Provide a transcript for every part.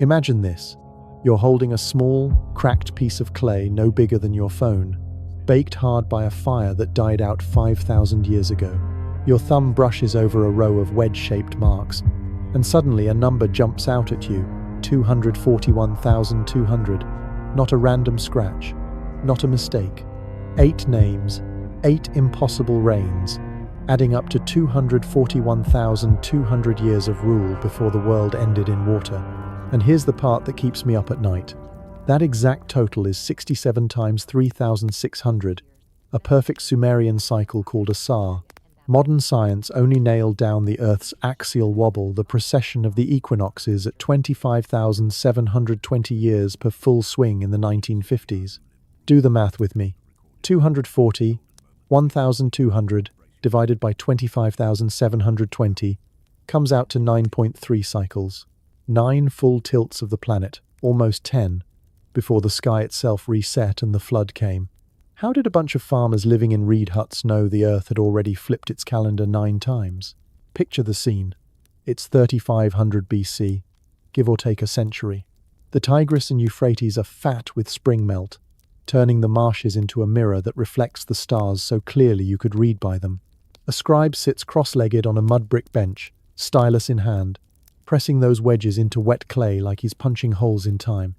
Imagine this. You're holding a small, cracked piece of clay no bigger than your phone, baked hard by a fire that died out 5,000 years ago. Your thumb brushes over a row of wedge-shaped marks, and suddenly a number jumps out at you, 241,200. Not a random scratch, not a mistake. 8 names, 8 impossible reigns, adding up to 241,200 years of rule before the world ended in water. And here's the part that keeps me up at night. That exact total is 67 times 3,600, a perfect Sumerian cycle called a Sar. Modern science only nailed down the Earth's axial wobble, the precession of the equinoxes, at 25,720 years per full swing in the 1950s. Do the math with me. 240, 1,200 divided by 25,720 comes out to 9.3 cycles. 9 full tilts of the planet, almost 10, before the sky itself reset and the flood came. How did a bunch of farmers living in reed huts know the Earth had already flipped its calendar 9 times? Picture the scene. It's 3,500 BC, give or take a century. The Tigris and Euphrates are fat with spring melt, turning the marshes into a mirror that reflects the stars so clearly you could read by them. A scribe sits cross-legged on a mud brick bench, stylus in hand, pressing those wedges into wet clay like he's punching holes in time.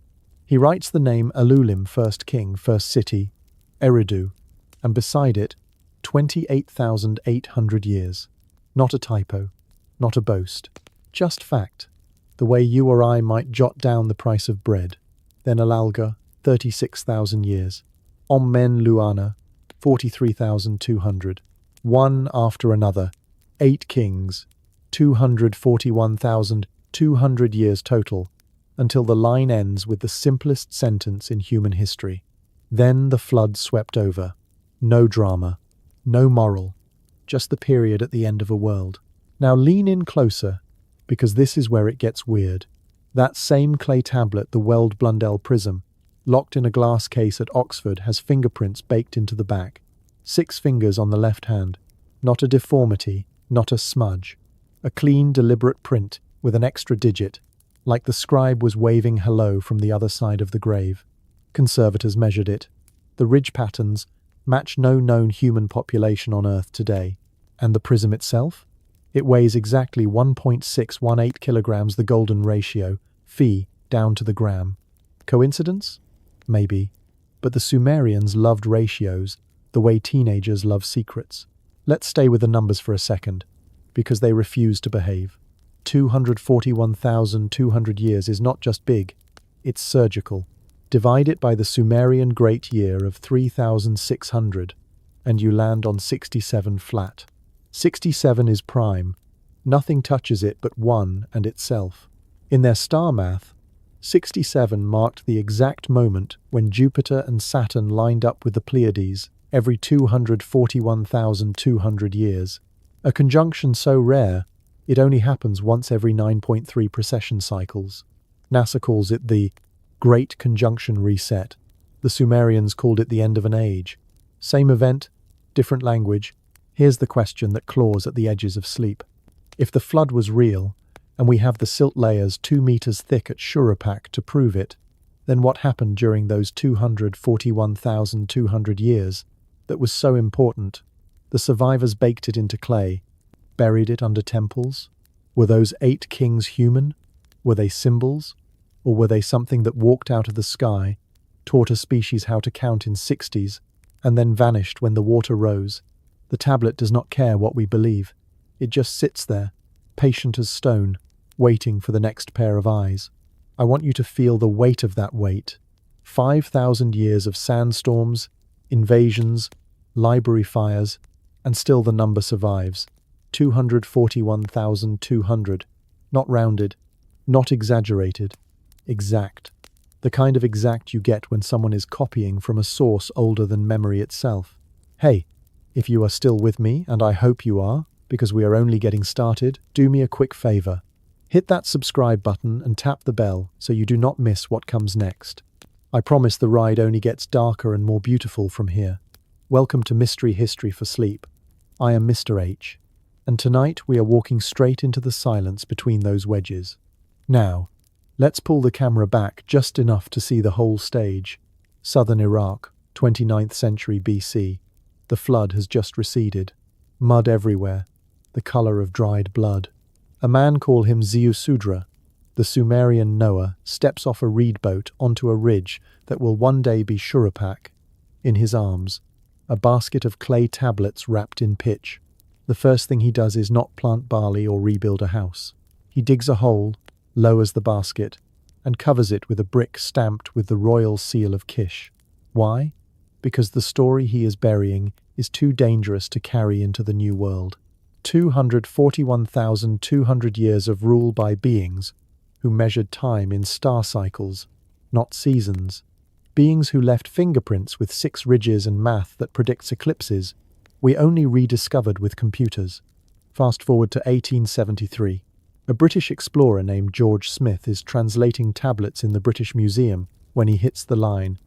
He writes the name Alulim, first king, first city, Eridu, and beside it, 28,800 years. Not a typo, not a boast, just fact. The way you or I might jot down the price of bread. Then Alalga, 36,000 years. Ommen Luana, 43,200. One after another, 8 kings, 241,200 years total, until the line ends with the simplest sentence in human history. Then the flood swept over. No drama, no moral, just the period at the end of a world. Now lean in closer, because this is where it gets weird. That same clay tablet, the Weld Blundell prism, locked in a glass case at Oxford, has fingerprints baked into the back. 6 fingers on the left hand. Not a deformity, not a smudge. A clean, deliberate print with an extra digit, like the scribe was waving hello from the other side of the grave. Conservators measured it. The ridge patterns match no known human population on Earth today. And the prism itself? It weighs exactly 1.618 kilograms, the golden ratio, phi, down to the gram. Coincidence? Maybe. But the Sumerians loved ratios, the way teenagers love secrets. Let's stay with the numbers for a second, because they refuse to behave. 241,200 years is not just big, it's surgical. Divide it by the Sumerian great year of 3,600, and you land on 67 flat. 67 is prime. Nothing touches it but 1 and itself. In their star math, 67 marked the exact moment when Jupiter and Saturn lined up with the Pleiades every 241,200 years. A conjunction so rare, it only happens once every 9.3 precession cycles. NASA calls it the Great Conjunction Reset. The Sumerians called it the end of an age. Same event, different language. Here's the question that claws at the edges of sleep. If the flood was real, and we have the silt layers 2 meters thick at Shurapak to prove it, then what happened during those 241,200 years that was so important? The survivors baked it into clay, buried it under temples. Were those 8 kings human? Were they symbols? Or were they something that walked out of the sky, taught a species how to count in 60s, and then vanished when the water rose? The tablet does not care what we believe. It just sits there, patient as stone, waiting for the next pair of eyes. I want you to feel the weight of that weight. 5,000 years of sandstorms, invasions, library fires, and still the number survives. 241,200. Not rounded, not exaggerated. Exact. The kind of exact you get when someone is copying from a source older than memory itself. Hey, if you are still with me, and I hope you are, because we are only getting started, do me a quick favor. Hit that subscribe button and tap the bell so you do not miss what comes next. I promise the ride only gets darker and more beautiful from here. Welcome to Mystery History for Sleep. I am Mr. H, and tonight we are walking straight into the silence between those wedges. Now, Let's pull the camera back just enough to see the whole stage. Southern Iraq, 29th century BC. The flood has just receded. Mud everywhere, the color of dried blood. A man, call him Ziusudra, the Sumerian Noah, steps off a reed boat onto a ridge that will one day be Shurapak. In his arms, a basket of clay tablets wrapped in pitch. The first thing he does is not plant barley or rebuild a house. He digs a hole, lowers the basket, and covers it with a brick stamped with the royal seal of Kish. Why? Because the story he is burying is too dangerous to carry into the new world. 241,200 years of rule by beings who measured time in star cycles, not seasons. Beings who left fingerprints with 6 ridges and math that predicts eclipses, we only rediscovered with computers. Fast forward to 1873. A British explorer named George Smith is translating tablets in the British Museum when he hits the line,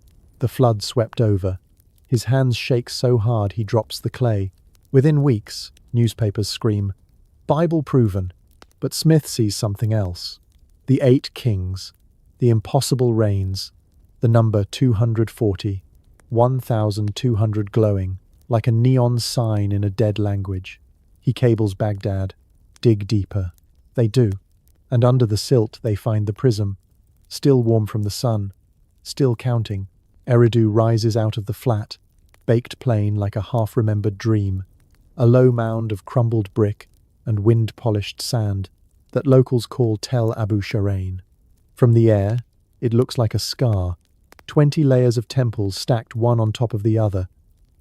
"The flood swept over." His hands shake so hard he drops the clay. Within weeks, newspapers scream, "Bible proven." But Smith sees something else. The 8 kings, the impossible rains, the number 240, 1,200 glowing, like a neon sign in a dead language. He cables Baghdad, dig deeper. They do, and under the silt they find the prism, still warm from the sun, still counting. Eridu rises out of the flat, baked plain like a half-remembered dream, a low mound of crumbled brick and wind-polished sand that locals call Tel Abu Sharain. From the air, it looks like a scar, 20 layers of temples stacked one on top of the other,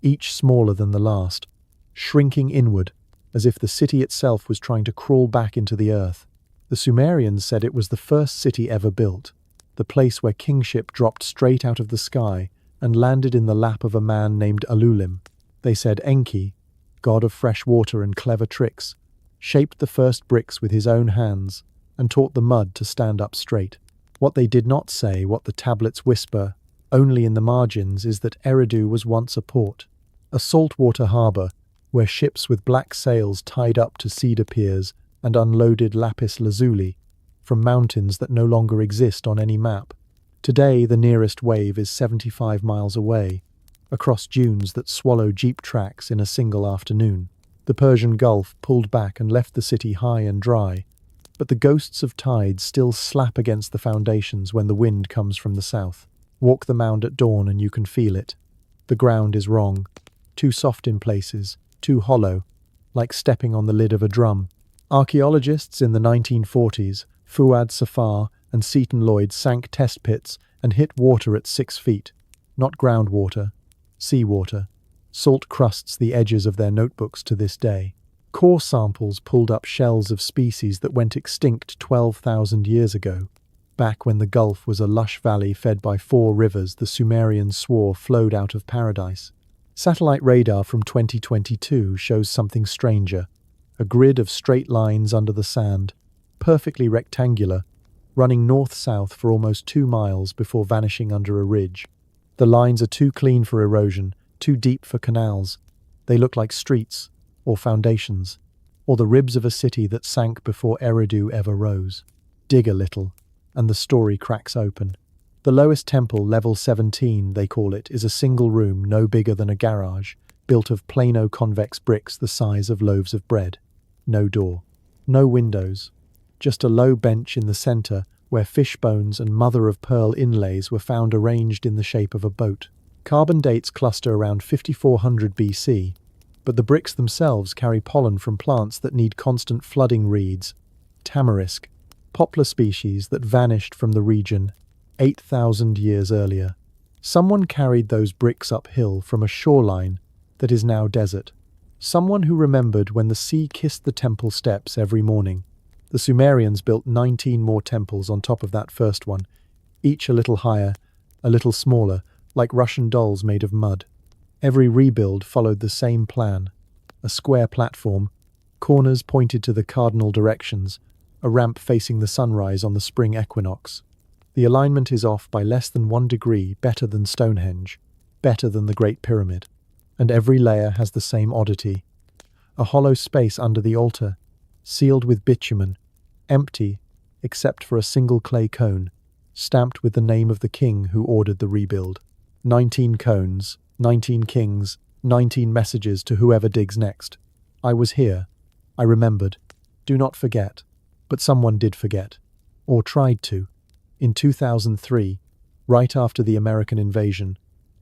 each smaller than the last, shrinking inward, as if the city itself was trying to crawl back into the earth. The Sumerians said it was the first city ever built, the place where kingship dropped straight out of the sky and landed in the lap of a man named Alulim. They said Enki, god of fresh water and clever tricks, shaped the first bricks with his own hands and taught the mud to stand up straight. What they did not say, what the tablets whisper, only in the margins, is that Eridu was once a port, a saltwater harbour where ships with black sails tied up to cedar piers and unloaded lapis lazuli from mountains that no longer exist on any map. Today, the nearest wave is 75 miles away, across dunes that swallow jeep tracks in a single afternoon. The Persian Gulf pulled back and left the city high and dry, but the ghosts of tides still slap against the foundations when the wind comes from the south. Walk the mound at dawn and you can feel it. The ground is wrong, too soft in places, too hollow, like stepping on the lid of a drum. Archaeologists in the 1940s, Fuad Safar and Seton Lloyd, sank test pits and hit water at 6 feet. Not groundwater, seawater. Salt crusts the edges of their notebooks to this day. Core samples pulled up shells of species that went extinct 12,000 years ago. Back when the Gulf was a lush valley fed by 4 rivers the Sumerians swore flowed out of paradise. Satellite radar from 2022 shows something stranger. A grid of straight lines under the sand, perfectly rectangular, running north-south for almost 2 miles before vanishing under a ridge. The lines are too clean for erosion, too deep for canals. They look like streets, or foundations, or the ribs of a city that sank before Eridu ever rose. Dig a little, and the story cracks open. The lowest temple, level 17, they call it, is a single room no bigger than a garage, built of plano convex bricks the size of loaves of bread. No door, no windows, just a low bench in the center where fish bones and mother-of-pearl inlays were found arranged in the shape of a boat. Carbon dates cluster around 5400 BC, but the bricks themselves carry pollen from plants that need constant flooding. Reeds, tamarisk, poplar species that vanished from the region 8,000 years earlier. Someone carried those bricks uphill from a shoreline that is now desert. Someone who remembered when the sea kissed the temple steps every morning. The Sumerians built 19 more temples on top of that first one, each a little higher, a little smaller, like Russian dolls made of mud. Every rebuild followed the same plan. A square platform, corners pointed to the cardinal directions, a ramp facing the sunrise on the spring equinox. The alignment is off by less than 1 degree, better than Stonehenge, better than the Great Pyramid. And every layer has the same oddity. A hollow space under the altar, sealed with bitumen, empty, except for a single clay cone, stamped with the name of the king who ordered the rebuild. 19 cones, 19 kings, 19 messages to whoever digs next. I was here. I remembered. Do not forget. But someone did forget. Or tried to. In 2003, right after the American invasion,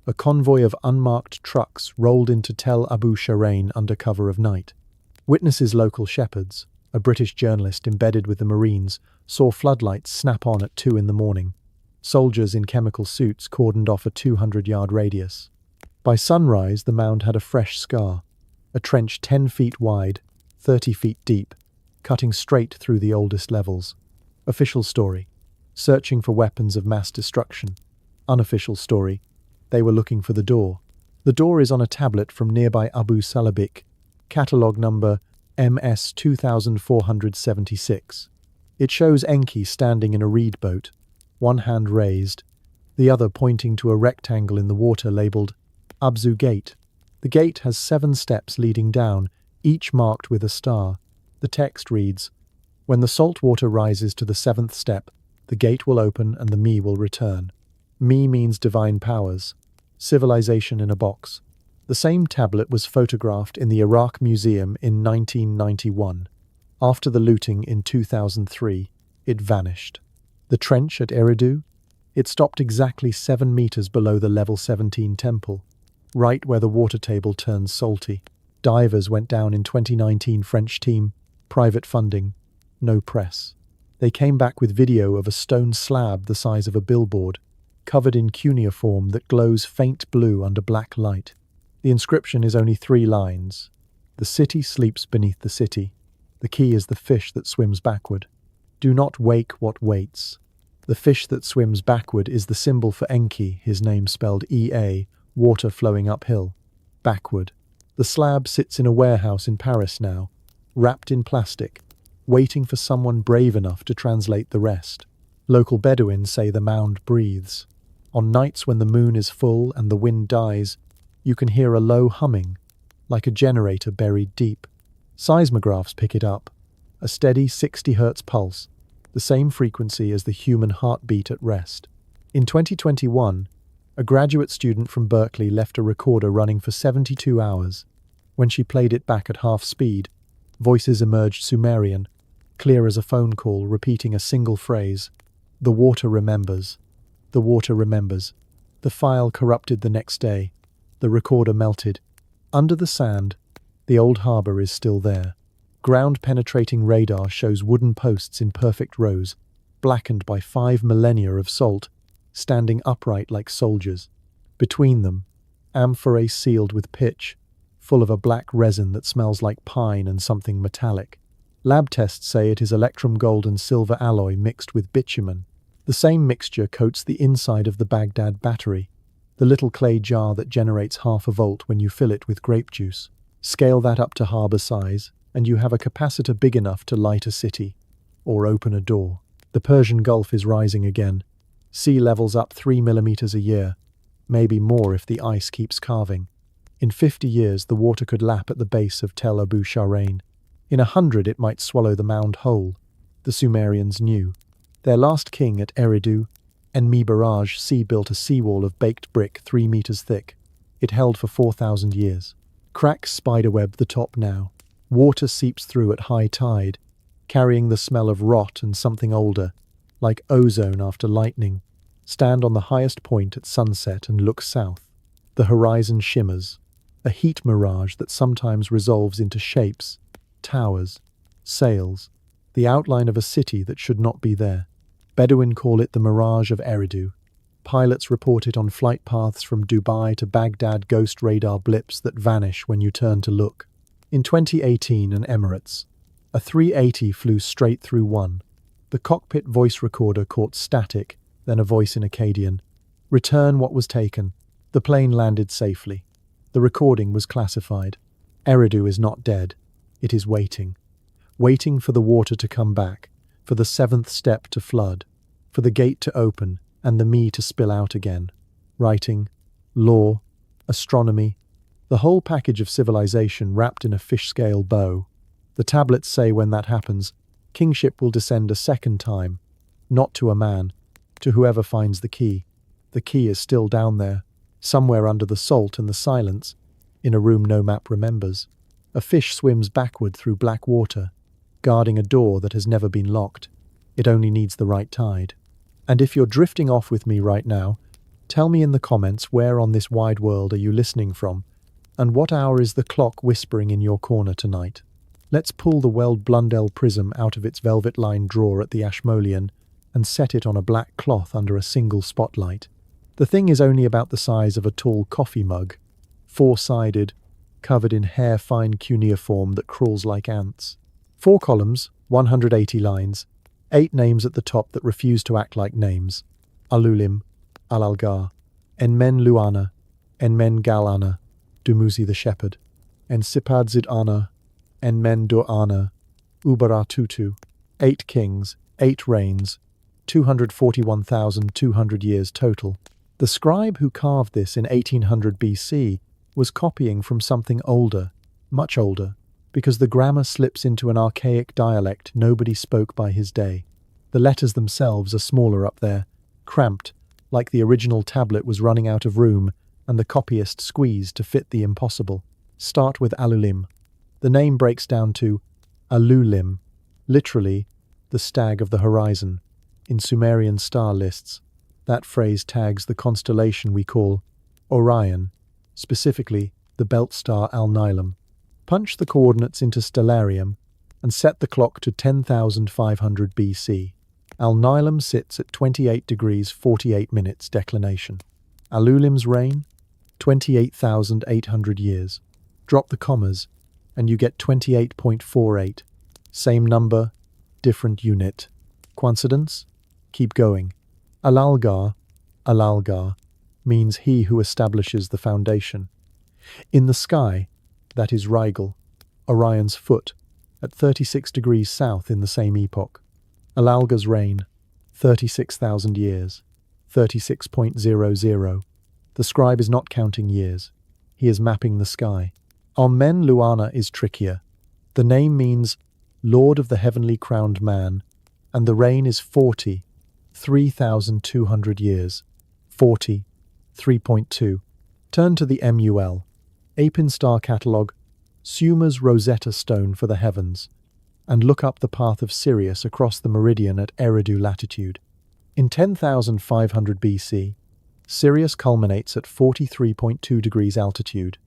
a convoy of unmarked trucks rolled into Tel Abu Sharain under cover of night. Witnesses local shepherds, a British journalist embedded with the Marines, saw floodlights snap on at 2 in the morning. Soldiers in chemical suits cordoned off a 200-yard radius. By sunrise, the mound had a fresh scar, a trench 10 feet wide, 30 feet deep, cutting straight through the oldest levels. Official story: searching for weapons of mass destruction. Unofficial story: they were looking for the door. The door is on a tablet from nearby Abu Salabik, catalogue number MS 2476. It shows Enki standing in a reed boat, one hand raised, the other pointing to a rectangle in the water labelled Abzu Gate. The gate has 7 steps leading down, each marked with a star. The text reads, "When the salt water rises to the 7th step, the gate will open and the me will return." Me means divine powers. Civilization in a box. The same tablet was photographed in the Iraq Museum in 1991. After the looting in 2003, it vanished. The trench at Eridu? It stopped exactly 7 meters below the level 17 temple, right where the water table turns salty. Divers went down in 2019. French team, private funding, no press. They came back with video of a stone slab the size of a billboard, covered in cuneiform that glows faint blue under black light. The inscription is only 3 lines. The city sleeps beneath the city. The key is the fish that swims backward. Do not wake what waits. The fish that swims backward is the symbol for Enki, his name spelled EA, water flowing uphill. Backward. The slab sits in a warehouse in Paris now, wrapped in plastic, waiting for someone brave enough to translate the rest. Local Bedouins say the mound breathes. On nights when the moon is full and the wind dies, you can hear a low humming, like a generator buried deep. Seismographs pick it up, a steady 60 Hz pulse, the same frequency as the human heartbeat at rest. In 2021, a graduate student from Berkeley left a recorder running for 72 hours. When she played it back at half speed, voices emerged Sumerian, clear as a phone call, repeating a single phrase: "The water remembers. The water remembers." The file corrupted the next day. The recorder melted. Under the sand, the old harbor is still there. Ground-penetrating radar shows wooden posts in perfect rows, blackened by 5 millennia of salt, standing upright like soldiers. Between them, amphorae sealed with pitch, full of a black resin that smells like pine and something metallic. Lab tests say it is electrum gold and silver alloy mixed with bitumen. The same mixture coats the inside of the Baghdad battery, the little clay jar that generates half a volt when you fill it with grape juice. Scale that up to harbor size, and you have a capacitor big enough to light a city, or open a door. The Persian Gulf is rising again. Sea levels up 3 millimeters a year, maybe more if the ice keeps calving. In 50 years, the water could lap at the base of Tel Abu Sharain. In 100, it might swallow the mound whole. The Sumerians knew. Their last king at Eridu, Enmi-Barrage, built a seawall of baked brick 3 meters thick. It held for 4,000 years. Cracks spiderweb the top now. Water seeps through at high tide, carrying the smell of rot and something older, like ozone after lightning. Stand on the highest point at sunset and look south. The horizon shimmers, a heat mirage that sometimes resolves into shapes, towers, sails, the outline of a city that should not be there. Bedouin call it the mirage of Eridu. Pilots report it on flight paths from Dubai to Baghdad, ghost radar blips that vanish when you turn to look. In 2018, an Emirates, a 380 flew straight through one. The cockpit voice recorder caught static, then a voice in Akkadian. "Return what was taken." The plane landed safely. The recording was classified. Eridu is not dead. It is waiting. Waiting for the water to come back, for the 7th step to flood, for the gate to open and the me to spill out again. Writing, law, astronomy, the whole package of civilization wrapped in a fish-scale bow. The tablets say when that happens, Kingship will descend a second time, not to a man, to whoever finds the key. The key is still down there, somewhere under the salt and the silence, in a room no map remembers. A fish swims backward through black water, guarding a door that has never been locked. It only needs the right tide. And if you're drifting off with me right now, tell me in the comments where on this wide world are you listening from, and what hour is the clock whispering in your corner tonight. Let's pull the Weld Blundell prism out of its velvet-lined drawer at the Ashmolean and set it on a black cloth under a single spotlight. The thing is only about the size of a tall coffee mug, four-sided, covered in hair-fine cuneiform that crawls like ants. 4 columns, 180 lines, 8 names at the top that refuse to act like names. Alulim, Alalgar, Enmen Luana, Enmen Galana, Dumuzi the Shepherd, Ensipadzid Ana, Enmen Durana, Ubara Tutu, 8 kings, 8 reigns, 241,200 years total. The scribe who carved this in 1800 BC was copying from something older, much older, because the grammar slips into an archaic dialect nobody spoke by his day. The letters themselves are smaller up there, cramped, like the original tablet was running out of room and the copyist squeezed to fit the impossible. Start with Alulim. The name breaks down to Alulim, literally, the stag of the horizon. In Sumerian star lists, that phrase tags the constellation we call Orion, specifically the belt star Al-Nilam. Punch the coordinates into Stellarium and set the clock to 10,500 BC. Al-Nilam sits at 28 degrees 48 minutes declination. Alulim's reign? 28,800 years. Drop the commas, and you get 28.48. Same number, different unit. Coincidence? Keep going. Alalgar means he who establishes the foundation. In the sky, that is Rigel, Orion's foot, at 36 degrees south in the same epoch. Alalgar's reign, 36,000 years, 36.00. The scribe is not counting years. He is mapping the sky. Enmen Luana is trickier. The name means Lord of the Heavenly Crowned Man, and the reign is 40, 3,200 years. 40, 3.2. Turn to the MUL, Apin Star Catalogue, Sumer's Rosetta Stone for the Heavens, and look up the path of Sirius across the meridian at Eridu latitude. In 10,500 BC, Sirius culminates at 43.2 degrees altitude.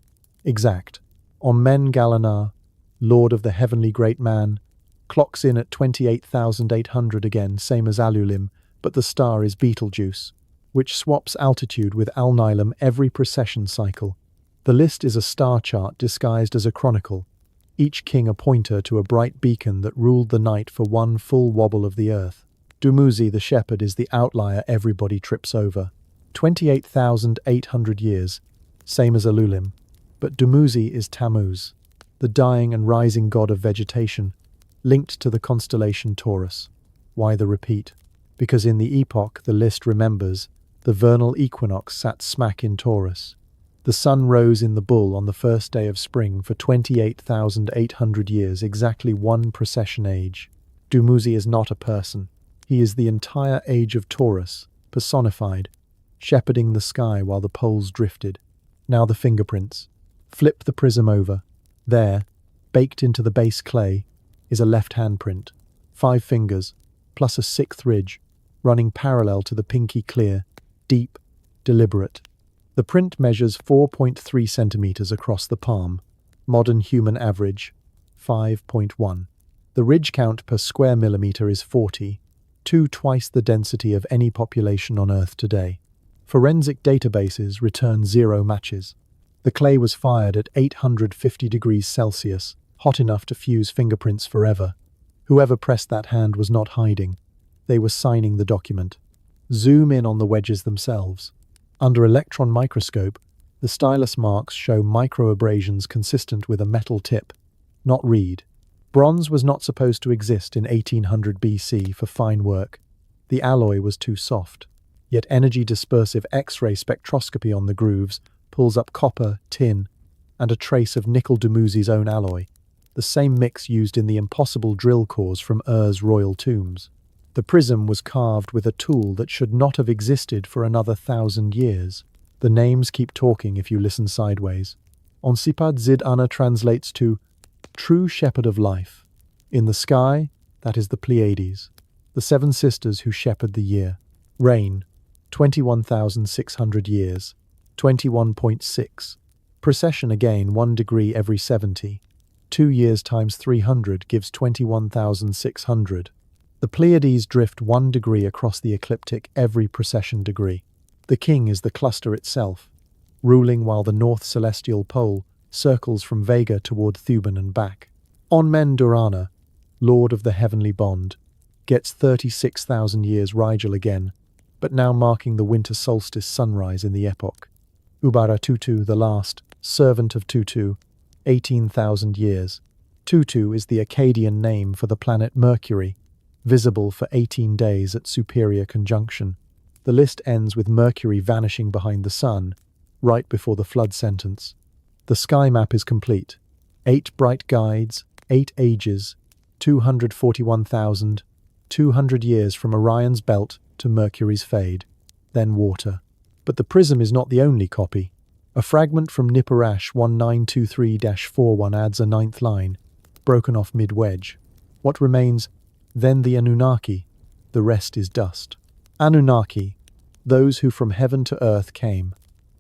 Exact. Enmen Galana, Lord of the Heavenly Great Man, clocks in at 28,800 again, same as Alulim, but the star is Betelgeuse, which swaps altitude with Al-Nilam every precession cycle. The list is a star chart disguised as a chronicle, each king a pointer to a bright beacon that ruled the night for one full wobble of the earth. Dumuzi the Shepherd is the outlier everybody trips over. 28,800 years, same as Alulim, but Dumuzi is Tammuz, the dying and rising god of vegetation, linked to the constellation Taurus. Why the repeat? Because in the epoch the list remembers, the vernal equinox sat smack in Taurus. The sun rose in the bull on the first day of spring for 28,800 years, exactly one precession age. Dumuzi is not a person. He is the entire age of Taurus, personified, shepherding the sky while the poles drifted. Now the fingerprints. Flip the prism over. There, baked into the base clay, is a left handprint. 5 fingers, plus a 6th ridge, running parallel to the pinky clear, deep, deliberate. The print measures 4.3 centimeters across the palm, modern human average, 5.1. The ridge count per square millimeter is 40, twice the density of any population on Earth today. Forensic databases return 0 matches. The clay was fired at 850 degrees Celsius, hot enough to fuse fingerprints forever. Whoever pressed that hand was not hiding. They were signing the document. Zoom in on the wedges themselves. Under electron microscope, the stylus marks show microabrasions consistent with a metal tip, not reed. Bronze was not supposed to exist in 1800 BC for fine work. The alloy was too soft. Yet energy-dispersive X-ray spectroscopy on the grooves pulls up copper, tin, and a trace of nickel Dumuzi's own alloy. the same mix used in the impossible drill cores from Ur's royal tombs. The prism was carved with a tool that should not have existed for another 1,000 years. The names keep talking if you listen sideways. Onsipad Zid Ana translates to true shepherd of life. In the sky, that is the Pleiades, the seven sisters who shepherd the year. Reign, 21,600 years, 21.6. Precession again, 1 degree every 70. 2 years times 300 gives 21,600. The Pleiades drift 1 degree across the ecliptic every precession degree. The king is the cluster itself, ruling while the north celestial pole circles from Vega toward Thuban and back. Onmen Durana, lord of the heavenly bond, gets 36,000 years Rigel again, but now marking the winter solstice sunrise in the epoch. Ubara Tutu, the last, servant of Tutu, 18,000 years. Tutu is the Akkadian name for the planet Mercury, visible for 18 days at superior conjunction. The list ends with Mercury vanishing behind the sun, right before the flood sentence. The sky map is complete. 8 bright guides, 8 ages, 241,200 years from Orion's belt to Mercury's fade. Then water. But the prism is not the only copy. A fragment from Nipperash 1923-41 adds a 9th line, broken off mid-wedge. What remains? Then the Anunnaki. The rest is dust. Anunnaki, those who from heaven to earth came.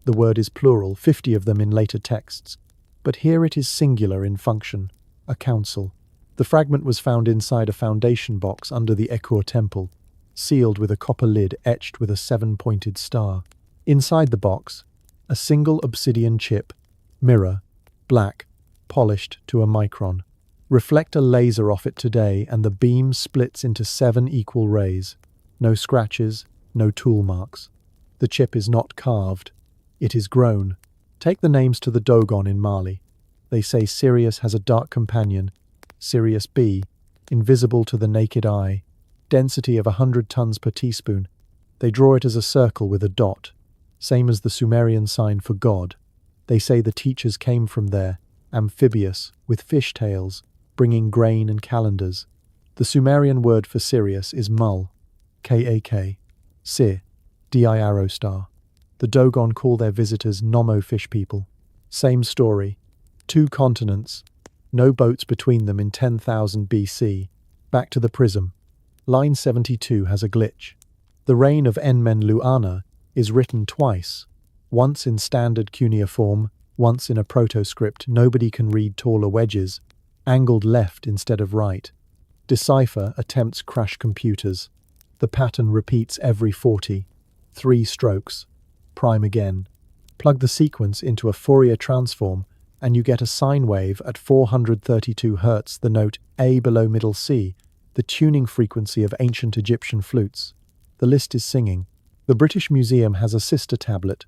The word is plural, 50 of them in later texts. But here it is singular in function, a council. The fragment was found inside a foundation box under the Ekur temple, sealed with a copper lid etched with a 7-pointed star. Inside the box, a single obsidian chip, mirror, black, polished to a micron. Reflect a laser off it today and the beam splits into 7 equal rays. No scratches, no tool marks. The chip is not carved. It is grown. Take the names to the Dogon in Mali. They say Sirius has a dark companion, Sirius B, invisible to the naked eye, density of 100 tons per teaspoon. They draw it as a circle with a dot, same as the Sumerian sign for God. They say the teachers came from there, amphibious, with fish tails, bringing grain and calendars. The Sumerian word for Sirius is Mul, K-A-K, Sir, D-I arrow star. The Dogon call their visitors Nomo fish people. Same story. 2 continents, no boats between them in 10,000 BC. Back to the prism. Line 72 has a glitch. The reign of Enmen Luana is written twice, once in standard cuneiform, once in a proto-script nobody can read taller wedges, angled left instead of right. Decipher attempts crash computers. The pattern repeats every 40. 3 strokes. Prime again. Plug the sequence into a Fourier transform and you get a sine wave at 432 Hz, the note A below middle C, the tuning frequency of ancient Egyptian flutes. The list is singing. The British Museum has a sister tablet,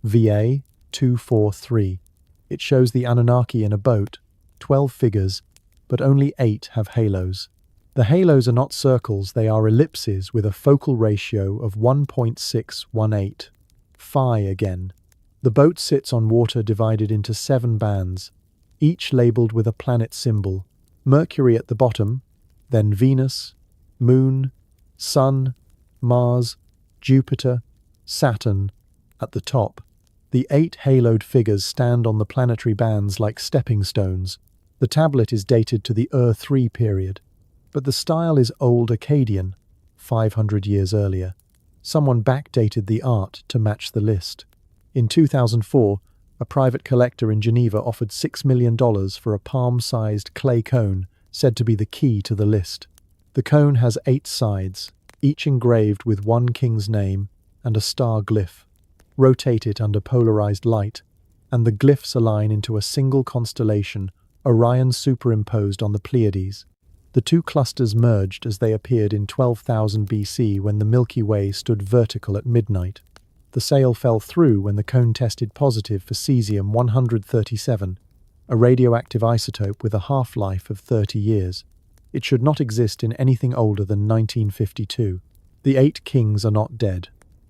VA 243. It shows the Anunnaki in a boat, 12 figures, but only 8 have halos. The halos are not circles, they are ellipses with a focal ratio of 1.618. Phi again. The boat sits on water divided into 7 bands, each labelled with a planet symbol. Mercury at the bottom, then Venus, Moon, Sun, Mars, Jupiter, Saturn at the top. The 8 haloed figures stand on the planetary bands like stepping stones. The tablet is dated to the Ur-3 period, but the style is old Akkadian, 500 years earlier. Someone backdated the art to match the list. In 2004, a private collector in Geneva offered $6 million for a palm-sized clay cone said to be the key to the list. The cone has 8 sides, each engraved with one king's name and a star glyph. Rotate it under polarized light, and the glyphs align into a single constellation, Orion superimposed on the Pleiades. The 2 clusters merged as they appeared in 12,000 BC when the Milky Way stood vertical at midnight. The sail fell through when the cone tested positive for cesium-137, a radioactive isotope with a half-life of 30 years. It should not exist in anything older than 1952. The 8 kings are not dead.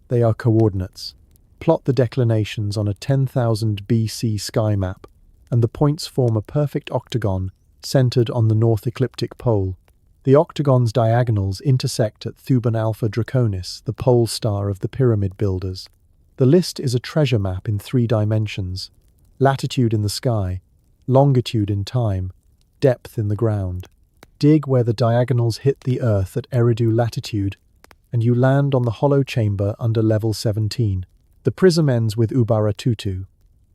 They are coordinates. Plot the declinations on a 10,000 BC sky map, and the points form a perfect octagon centered on the north ecliptic pole. The octagon's diagonals intersect at Thuban Alpha Draconis, the pole star of the pyramid builders. The list is a treasure map in 3 dimensions: latitude in the sky, longitude in time, depth in the ground. Dig where the diagonals hit the Earth at Eridu latitude, and you land on the hollow chamber under level 17. The prism ends with Ubaratutu,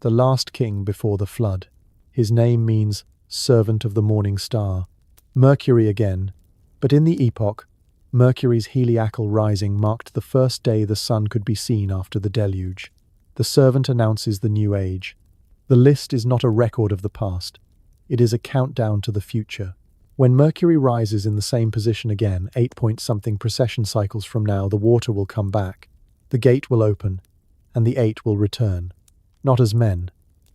the last king before the flood. His name means servant of the morning star. Mercury again, but in the epoch, Mercury's heliacal rising marked the first day the sun could be seen after the deluge. The servant announces the new age. The list is not a record of the past. It is a countdown to the future. When Mercury rises in the same position again, 8-point-something precession cycles from now, the water will come back, the gate will open, and the 8 will return. Not as men,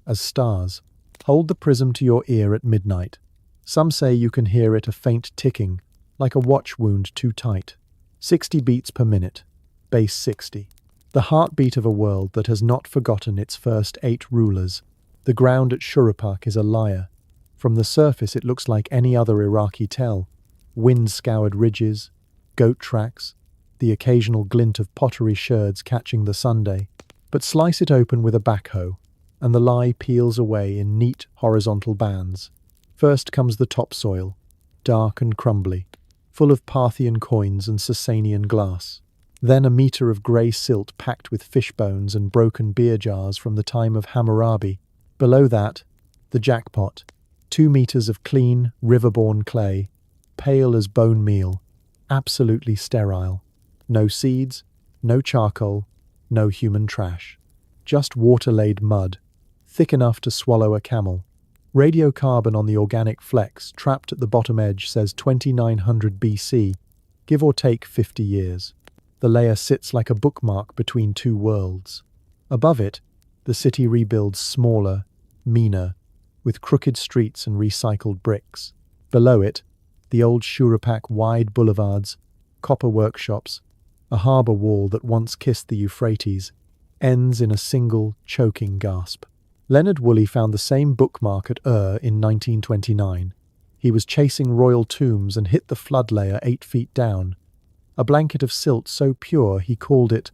as stars. Hold the prism to your ear at midnight. Some say you can hear it, a faint ticking, like a watch wound too tight. 60 beats per minute. Base 60. The heartbeat of a world that has not forgotten its first 8 rulers. The ground at Shurupak is a liar. From the surface it looks like any other Iraqi tell. Wind-scoured ridges, goat tracks, the occasional glint of pottery sherds catching the Sunday. But slice it open with a backhoe, and the lie peels away in neat horizontal bands. First comes the topsoil, dark and crumbly, full of Parthian coins and Sasanian glass. Then a meter of grey silt packed with fish bones and broken beer jars from the time of Hammurabi. Below that, the jackpot, 2 meters of clean, river-borne clay, pale as bone meal, absolutely sterile. No seeds, no charcoal, no human trash. Just water-laid mud, thick enough to swallow a camel. Radiocarbon on the organic flecks trapped at the bottom edge says 2900 BC, give or take 50 years. The layer sits like a bookmark between 2 worlds. Above it, the city rebuilds smaller, meaner, with crooked streets and recycled bricks. Below it, the old Shurupak wide boulevards, copper workshops, a harbour wall that once kissed the Euphrates, ends in a single, choking gasp. Leonard Woolley found the same bookmark at in 1929. He was chasing royal tombs and hit the flood layer 8 feet down. A blanket of silt so pure he called it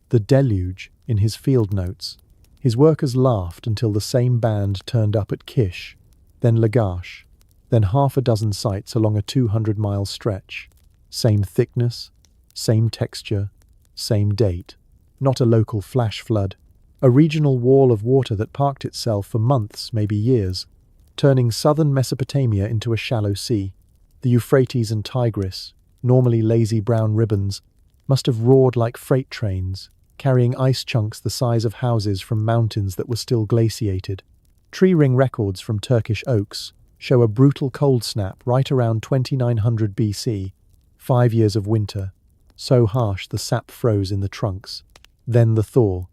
the deluge in his field notes. His workers laughed until the same band turned up at Kish, then Lagash, then half a dozen sites along a 200-mile stretch. Same thickness, same texture, same date. Not a local flash flood. A regional wall of water that parked itself for months, maybe years, turning southern Mesopotamia into a shallow sea. The Euphrates and Tigris, normally lazy brown ribbons, must have roared like freight trains, carrying ice chunks the size of houses from mountains that were still glaciated. Tree ring records from Turkish oaks show a brutal cold snap right around 2900 BC, 5 years of winter, so harsh the sap froze in the trunks. Then the thaw,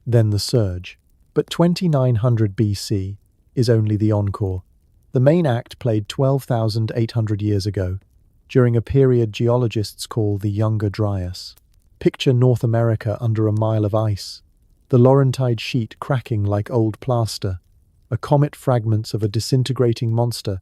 then the surge. But 2900 BC is only the encore. The main act played 12,800 years ago, during a period geologists call the Younger Dryas. Picture North America under a mile of ice, the Laurentide sheet cracking like old plaster, a comet fragments of a disintegrating monster,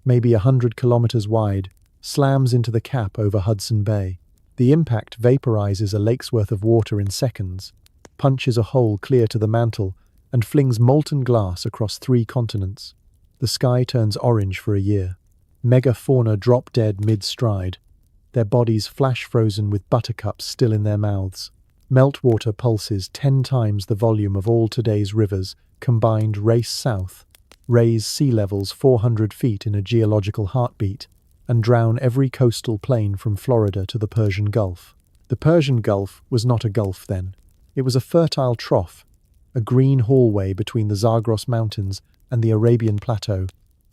maybe 100 kilometers wide, slams into the cap over Hudson Bay. The impact vaporizes a lake's worth of water in seconds, punches a hole clear to the mantle, and flings molten glass across 3 continents. The sky turns orange for a year. Megafauna drop dead mid-stride, their bodies flash-frozen with buttercups still in their mouths. Meltwater pulses 10 times the volume of all today's rivers combined race south, raise sea levels 400 feet in a geological heartbeat, and drown every coastal plain from Florida to the Persian Gulf. The Persian Gulf was not a gulf then. It was a fertile trough, a green hallway between the Zagros Mountains and the Arabian Plateau,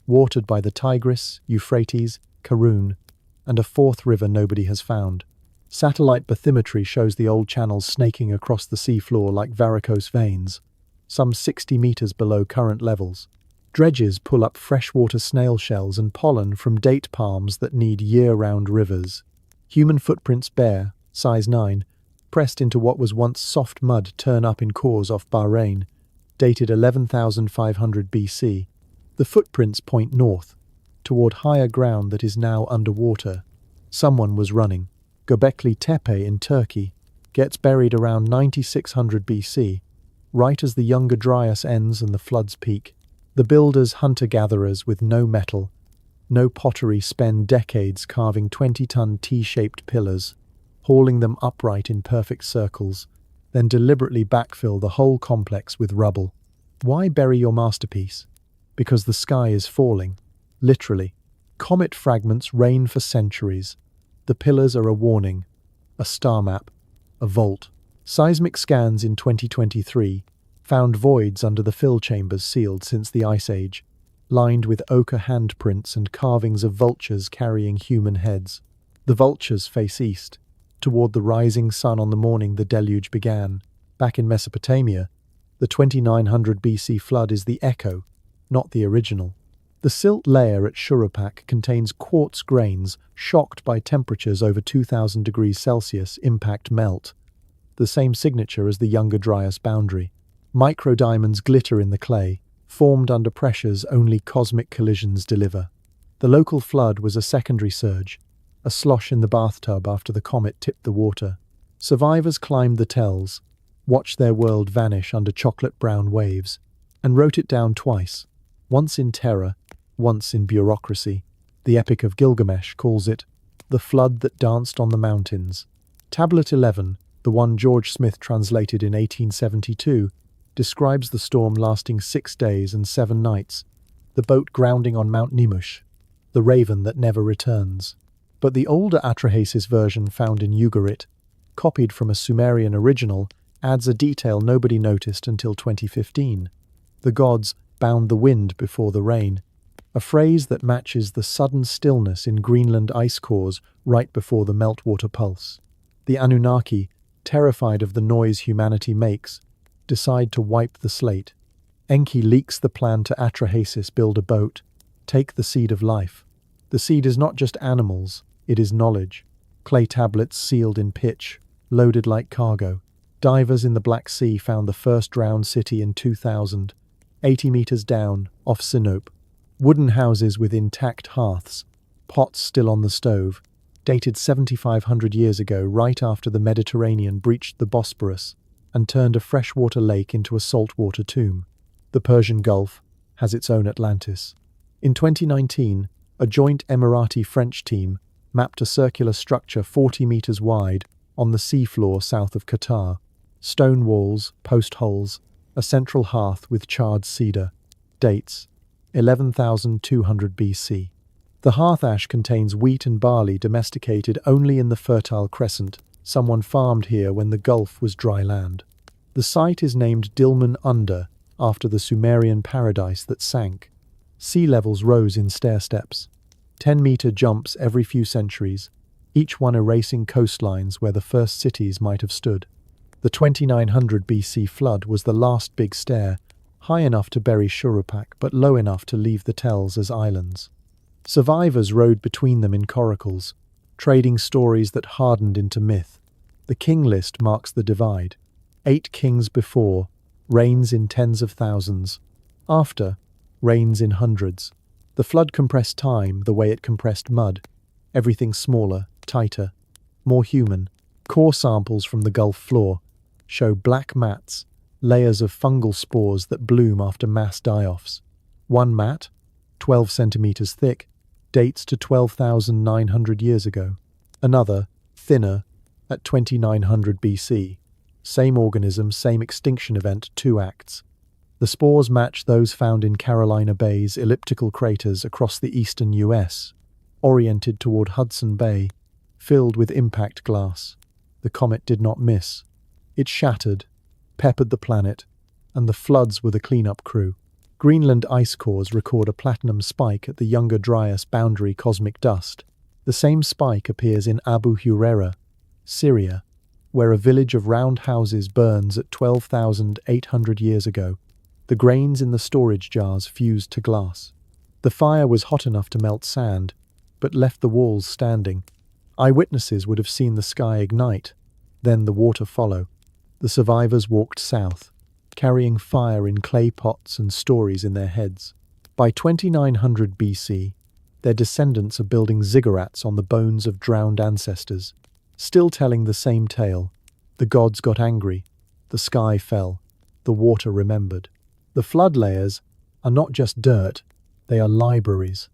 watered by the Tigris, Euphrates, Karun, and a 4th river nobody has found. Satellite bathymetry shows the old channels snaking across the seafloor like varicose veins, some 60 meters below current levels. Dredges pull up freshwater snail shells and pollen from date palms that need year-round rivers. Human footprints bare, size 9, pressed into what was once soft mud turn up in cores off Bahrain, dated 11,500 BC. The footprints point north, toward higher ground that is now underwater. Someone was running. Göbekli Tepe in Turkey gets buried around 9600 BC, right as the Younger Dryas ends and the floods peak. The builders, hunter-gatherers with no metal, no pottery, spend decades carving 20-ton T-shaped pillars, hauling them upright in perfect circles, then deliberately backfill the whole complex with rubble. Why bury your masterpiece? Because the sky is falling. Literally. Comet fragments rain for centuries. The pillars are a warning, a star map, a vault. Seismic scans in 2023 found voids under the fill chambers sealed since the Ice Age, lined with ochre handprints and carvings of vultures carrying human heads. The vultures face east, toward the rising sun on the morning the deluge began. Back in Mesopotamia, the 2900 BC flood is the echo, not the original. The silt layer at Shuruppak contains quartz grains shocked by temperatures over 2000 degrees Celsius impact melt, the same signature as the Younger Dryas boundary. Microdiamonds glitter in the clay, formed under pressures only cosmic collisions deliver. The local flood was a secondary surge, a slosh in the bathtub after the comet tipped the water. Survivors climbed the tells, watched their world vanish under chocolate-brown waves, and wrote it down twice, once in terror, once in bureaucracy. The Epic of Gilgamesh calls it the flood that danced on the mountains. Tablet 11, the one George Smith translated in 1872, describes the storm lasting 6 days and 7 nights, the boat grounding on Mount Nimush, the raven that never returns. But the older Atrahasis version found in Ugarit, copied from a Sumerian original, adds a detail nobody noticed until 2015. The gods bound the wind before the rain, a phrase that matches the sudden stillness in Greenland ice cores right before the meltwater pulse. The Anunnaki, terrified of the noise humanity makes, decide to wipe the slate. Enki leaks the plan to Atrahasis build a boat, take the seed of life. The seed is not just animals, it is knowledge. Clay tablets sealed in pitch, loaded like cargo. Divers in the Black Sea found the first drowned city in 2000, 80 meters down, off Sinope. Wooden houses with intact hearths, pots still on the stove, dated 7,500 years ago, right after the Mediterranean breached the Bosporus and turned a freshwater lake into a saltwater tomb. The Persian Gulf has its own Atlantis. In 2019, a joint Emirati-French team mapped a circular structure 40 meters wide on the seafloor south of Qatar. Stone walls, post holes, a central hearth with charred cedar. Dates: 11,200 BC. The hearth ash contains wheat and barley domesticated only in the Fertile Crescent. Someone farmed here when the Gulf was dry land. The site is named Dilmun Under, after the Sumerian paradise that sank. Sea levels rose in stair-steps. 10-meter jumps every few centuries, each one erasing coastlines where the first cities might have stood. The 2900 BC flood was the last big stair, high enough to bury Shuruppak but low enough to leave the tells as islands. Survivors rode between them in coracles, trading stories that hardened into myth. The king list marks the divide. 8 kings before, reigns in tens of thousands. After, reigns in hundreds. The flood compressed time the way it compressed mud. Everything smaller, tighter, more human. Core samples from the Gulf floor show black mats, layers of fungal spores that bloom after mass die-offs. One mat, 12 centimeters thick, dates to 12,900 years ago. Another, thinner, at 2900 BC. Same organism, same extinction event, 2 acts. The spores match those found in Carolina Bay's elliptical craters across the eastern US, oriented toward Hudson Bay, filled with impact glass. The comet did not miss. It shattered, peppered the planet, and the floods were the cleanup crew. Greenland ice cores record a platinum spike at the Younger Dryas boundary cosmic dust. The same spike appears in Abu Huraira, Syria, where a village of round houses burns at 12,800 years ago. The grains in the storage jars fused to glass. The fire was hot enough to melt sand, but left the walls standing. Eyewitnesses would have seen the sky ignite, then the water follow. The survivors walked south, carrying fire in clay pots and stories in their heads. By 2900 BC, Their descendants are building ziggurats on the bones of drowned ancestors, still telling the same tale. The gods got angry, the sky fell, the water remembered. The flood layers are not just dirt, they are libraries.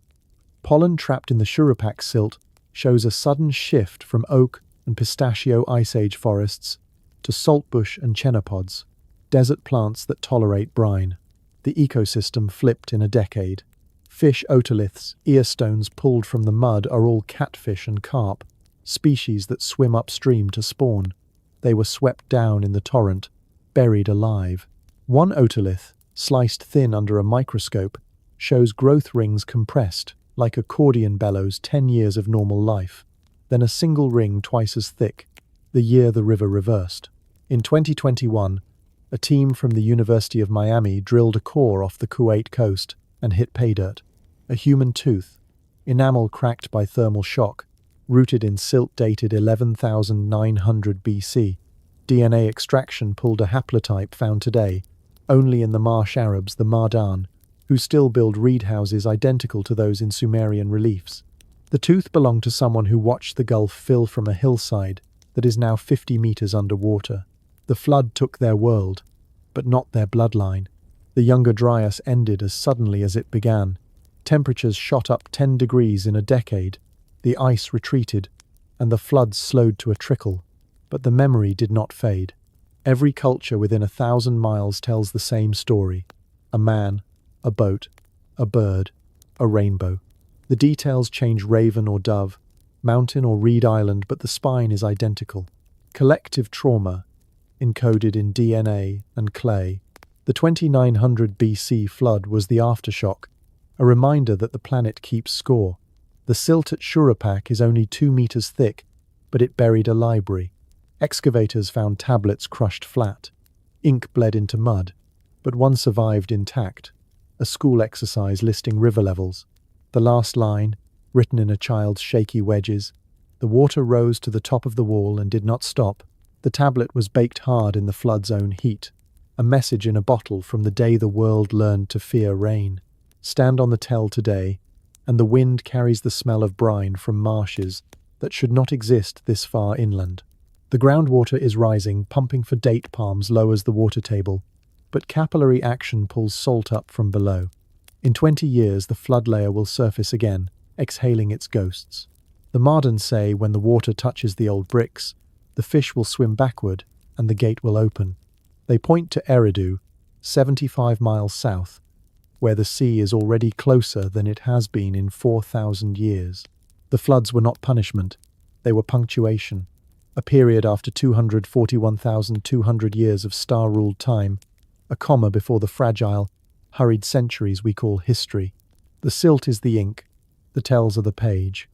Pollen trapped in the Shurupak silt shows a sudden shift from oak and pistachio ice age forests to saltbush and chenopod's, desert plants that tolerate brine. The ecosystem flipped in a decade. Fish otoliths, earstones pulled from the mud are all catfish and carp, species that swim upstream to spawn. They were swept down in the torrent, buried alive. One otolith, sliced thin under a microscope, shows growth rings compressed, like accordion bellows 10 years of normal life. Then a single ring twice as thick, the year the river reversed. In 2021, a team from the University of Miami drilled a core off the Kuwait coast and hit pay dirt. A human tooth, enamel cracked by thermal shock, rooted in silt dated 11,900 BC. DNA extraction pulled a haplotype found today, only in the marsh Arabs, the Mardan, who still build reed houses identical to those in Sumerian reliefs. The tooth belonged to someone who watched the gulf fill from a hillside that is now 50 meters underwater. The flood took their world, but not their bloodline. The younger Dryas ended as suddenly as it began. Temperatures shot up 10 degrees in a decade, the ice retreated, and the floods slowed to a trickle. But the memory did not fade. Every culture within 1,000 miles tells the same story. A man, a boat, a bird, a rainbow. The details change raven or dove, mountain or reed island, but the spine is identical. Collective trauma, encoded in DNA and clay. The 2900 BC flood was the aftershock, a reminder that the planet keeps score. The silt at Shurupak is only 2 meters thick, but it buried a library. Excavators found tablets crushed flat. Ink bled into mud, but one survived intact. A school exercise listing river levels. The last line, written in a child's shaky wedges. The water rose to the top of the wall and did not stop. The tablet was baked hard in the flood's own heat. A message in a bottle from the day the world learned to fear rain. Stand on the tell today, and the wind carries the smell of brine from marshes that should not exist this far inland. The groundwater is rising, pumping for date palms lowers the water table, but capillary action pulls salt up from below. In 20 years, the flood layer will surface again, exhaling its ghosts. The Mardens say when the water touches the old bricks, the fish will swim backward and the gate will open. They point to Eridu, 75 miles south, where the sea is already closer than it has been in 4,000 years. The floods were not punishment, they were punctuation. A period after 241,200 years of star-ruled time, a comma before the fragile, hurried centuries we call history. The silt is the ink, the tells are the page,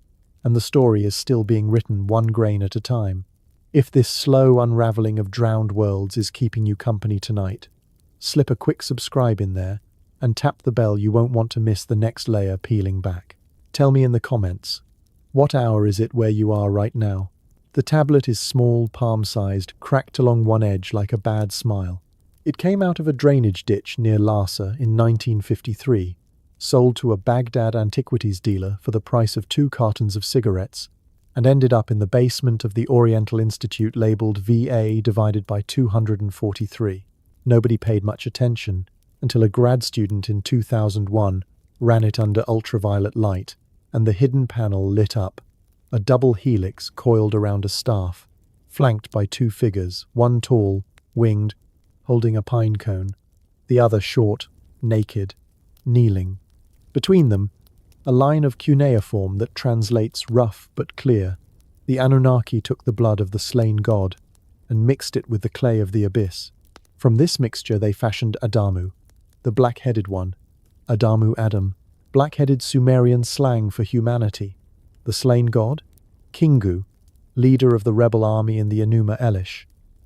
and the story is still being written one grain at a time. If this slow unraveling of drowned worlds is keeping you company tonight, slip a quick subscribe in there and tap the bell. You won't want to miss the next layer peeling back. Tell me in the comments, what hour is it where you are right now? The tablet is small, palm-sized, cracked along one edge like a bad smile. It came out of a drainage ditch near Lhasa in 1953, sold to a Baghdad antiquities dealer for the price of 2 cartons of cigarettes, and ended up in the basement of the Oriental Institute labeled VA divided by 243. Nobody paid much attention until a grad student in 2001 ran it under ultraviolet light, and the hidden panel lit up. A double helix coiled around a staff, flanked by 2 figures, one tall, winged, holding a pine cone, the other short, naked, kneeling. Between them, a line of cuneiform that translates rough but clear. The Anunnaki took the blood of the slain god and mixed it with the clay of the abyss. From this mixture they fashioned Adamu, the black-headed one. Adamu Adam, black-headed Sumerian slang for humanity. The slain god? Kingu, leader of the rebel army in the Enuma Elish,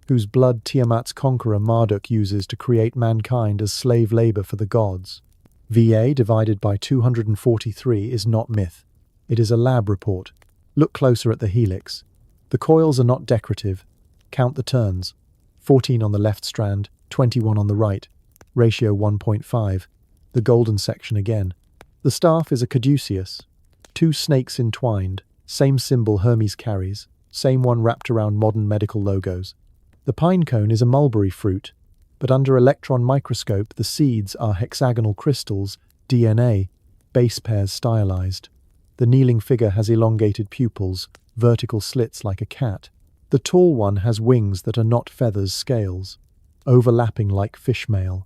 whose blood Tiamat's conqueror Marduk uses to create mankind as slave labor for the gods. VA divided by 243 is not myth. It is a lab report. Look closer at the helix. The coils are not decorative. Count the turns. 14 on the left strand, 21 on the right. Ratio 1.5. The golden section again. The staff is a caduceus, Two snakes entwined, same symbol Hermes carries, same one wrapped around modern medical logos. The pine cone is a mulberry fruit, but under electron microscope the seeds are hexagonal crystals, DNA, base pairs stylized. The kneeling figure has elongated pupils, vertical slits like a cat. The tall one has wings that are not feathers, scales, overlapping like fishmail.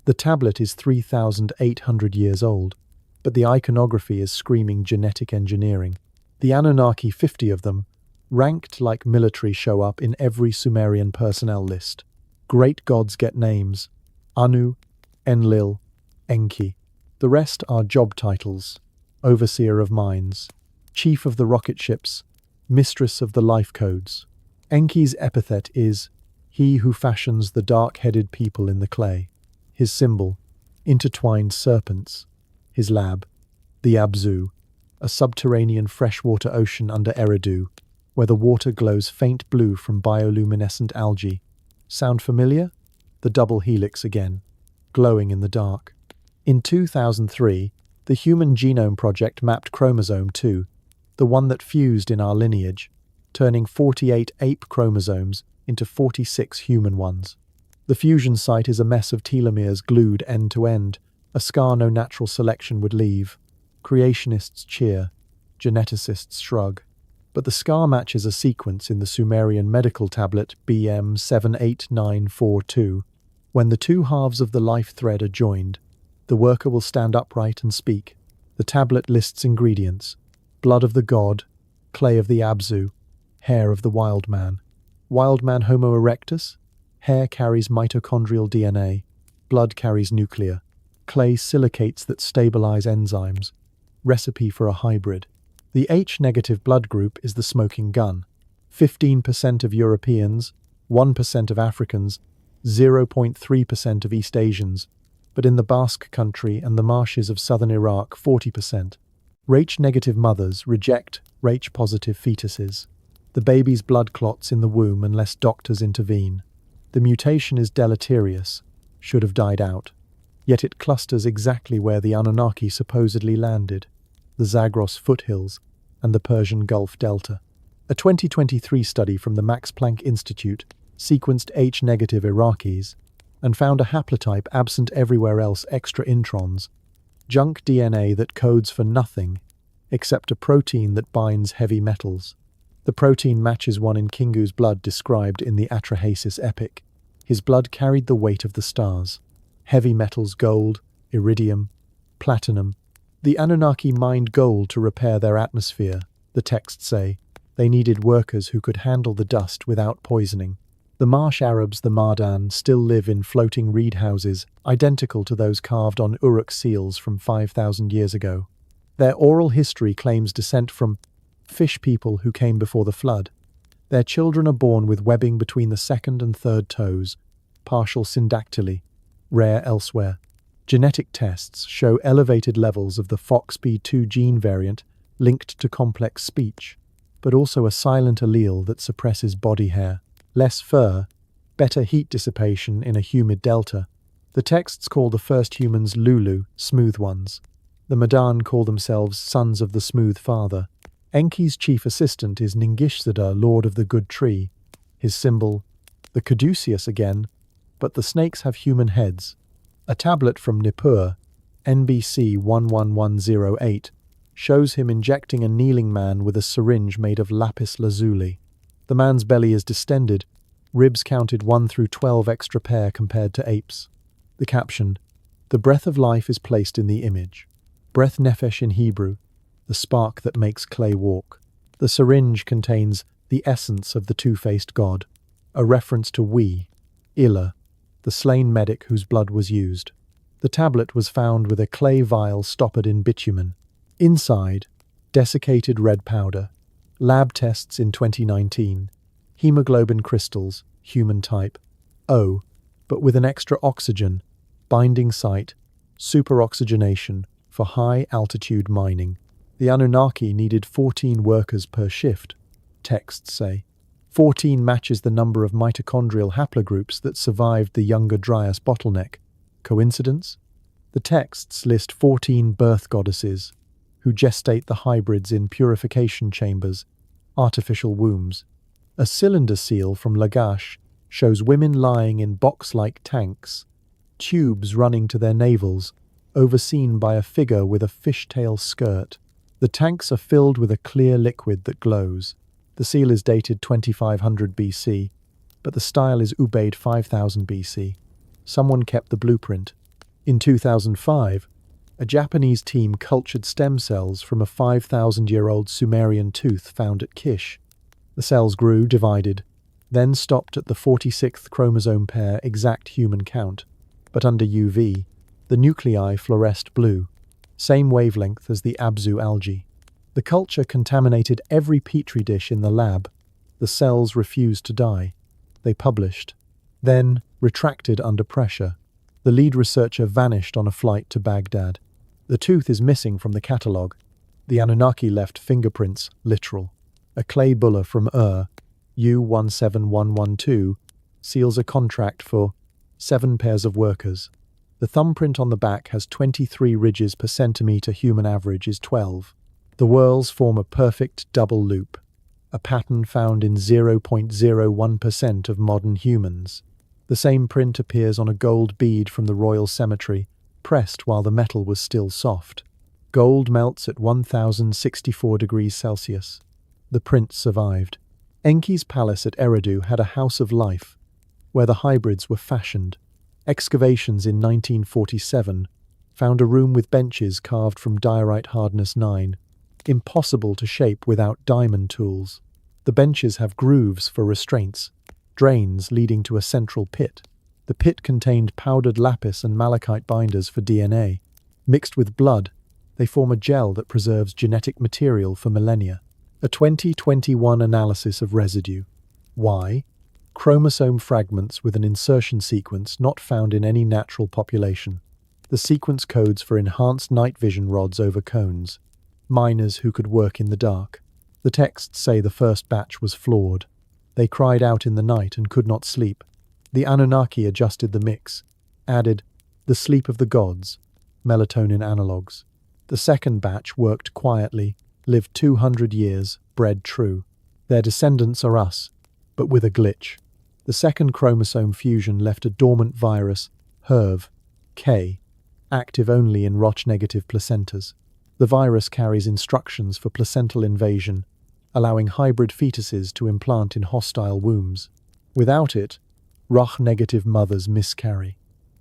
The tablet is 3,800 years old, but the iconography is screaming genetic engineering. The Anunnaki, 50 of them, ranked like military, show up in every Sumerian personnel list. Great gods get names: Anu, Enlil, Enki. The rest are job titles: Overseer of Mines, Chief of the Rocket Ships, Mistress of the Life Codes. Enki's epithet is, he who fashions the dark-headed people in the clay. His symbol, intertwined serpents. His lab, the Abzu, a subterranean freshwater ocean under Eridu, where the water glows faint blue from bioluminescent algae. Sound familiar? The double helix again, glowing in the dark. In 2003, the Human Genome Project mapped chromosome 2, the one that fused in our lineage, turning 48 ape chromosomes into 46 human ones. The fusion site is a mess of telomeres glued end to end, a scar no natural selection would leave. Creationists cheer, geneticists shrug. But the scar matches a sequence in the Sumerian medical tablet BM 78942. When the two halves of the life thread are joined, the worker will stand upright and speak. The tablet lists ingredients: blood of the god, clay of the Abzu, hair of the wild man. Wild man Homo erectus? Hair carries mitochondrial DNA, blood carries nuclear, clay silicates that stabilize enzymes. Recipe for a hybrid. The H-negative blood group is the smoking gun. 15% of Europeans, 1% of Africans, 0.3% of East Asians, but in the Basque country and the marshes of southern Iraq, 40%. Rh-negative mothers reject Rh-positive fetuses. The baby's blood clots in the womb unless doctors intervene. The mutation is deleterious, should have died out. Yet it clusters exactly where the Anunnaki supposedly landed: the Zagros foothills and the Persian Gulf Delta. A 2023 study from the Max Planck Institute sequenced H-negative Iraqis and found a haplotype absent everywhere else: extra introns, junk DNA that codes for nothing except a protein that binds heavy metals. The protein matches one in Kingu's blood described in the Atrahasis epic. His blood carried the weight of the stars. Heavy metals: gold, iridium, platinum. The Anunnaki mined gold to repair their atmosphere, the texts say. They needed workers who could handle the dust without poisoning. The marsh Arabs, the Mardan, still live in floating reed houses, identical to those carved on Uruk seals from 5,000 years ago. Their oral history claims descent from fish people who came before the flood. Their children are born with webbing between the second and third toes, partial syndactyly, rare elsewhere. Genetic tests show elevated levels of the FOXP2 gene variant linked to complex speech, but also a silent allele that suppresses body hair. Less fur, better heat dissipation in a humid delta. The texts call the first humans Lulu, smooth ones. The Madan call themselves sons of the smooth father. Enki's chief assistant is Ningishzada, lord of the good tree. His symbol, the caduceus again, but the snakes have human heads. A tablet from Nippur, NBC 11108, shows him injecting a kneeling man with a syringe made of lapis lazuli. The man's belly is distended, ribs counted 1 through 12 extra pair compared to apes. The caption: the breath of life is placed in the image. Breath nefesh in Hebrew, the spark that makes clay walk. The syringe contains the essence of the two-faced god, a reference to We, Illa, the slain medic whose blood was used. The tablet was found with a clay vial stoppered in bitumen. Inside, desiccated red powder. Lab tests in 2019. Hemoglobin crystals, human type, O, but with an extra oxygen, binding site, superoxygenation for high-altitude mining. The Anunnaki needed 14 workers per shift, texts say. 14 matches the number of mitochondrial haplogroups that survived the younger Dryas bottleneck. Coincidence? The texts list 14 birth goddesses, who gestate the hybrids in purification chambers, artificial wombs. A cylinder seal from Lagash shows women lying in box-like tanks, tubes running to their navels, overseen by a figure with a fishtail skirt. The tanks are filled with a clear liquid that glows. The seal is dated 2500 BC, but the style is Ubaid 5000 BC. Someone kept the blueprint. In 2005, a Japanese team cultured stem cells from a 5,000-year-old Sumerian tooth found at Kish. The cells grew, divided, then stopped at the 46th chromosome pair exact human count. But under UV, the nuclei fluoresced blue, same wavelength as the Abzu algae. The culture contaminated every petri dish in the lab. The cells refused to die. They published, then retracted under pressure. The lead researcher vanished on a flight to Baghdad. The tooth is missing from the catalogue. The Anunnaki left fingerprints, literal. A clay bulla from U17112 seals a contract for 7 pairs of workers. The thumbprint on the back has 23 ridges per centimetre, human average is 12. The whorls form a perfect double loop, a pattern found in 0.01% of modern humans. The same print appears on a gold bead from the royal cemetery, pressed while the metal was still soft. Gold melts at 1064 degrees Celsius. The print survived. Enki's palace at Eridu had a house of life, where the hybrids were fashioned. Excavations in 1947 found a room with benches carved from diorite hardness 9, impossible to shape without diamond tools. The benches have grooves for restraints, drains leading to a central pit. The pit contained powdered lapis and malachite binders for DNA. Mixed with blood, they form a gel that preserves genetic material for millennia. A 2021 analysis of residue. Why? Chromosome fragments with an insertion sequence not found in any natural population. The sequence codes for enhanced night vision rods over cones. Miners who could work in the dark. The texts say the first batch was flawed. They cried out in the night and could not sleep. The Anunnaki adjusted the mix, added the sleep of the gods, melatonin analogues. The second batch worked quietly, lived 200 years, bred true. Their descendants are us, but with a glitch. The second chromosome fusion left a dormant virus, HERV-K, active only in Roch-negative placentas. The virus carries instructions for placental invasion, allowing hybrid fetuses to implant in hostile wombs. Without it, Roch-negative mothers miscarry.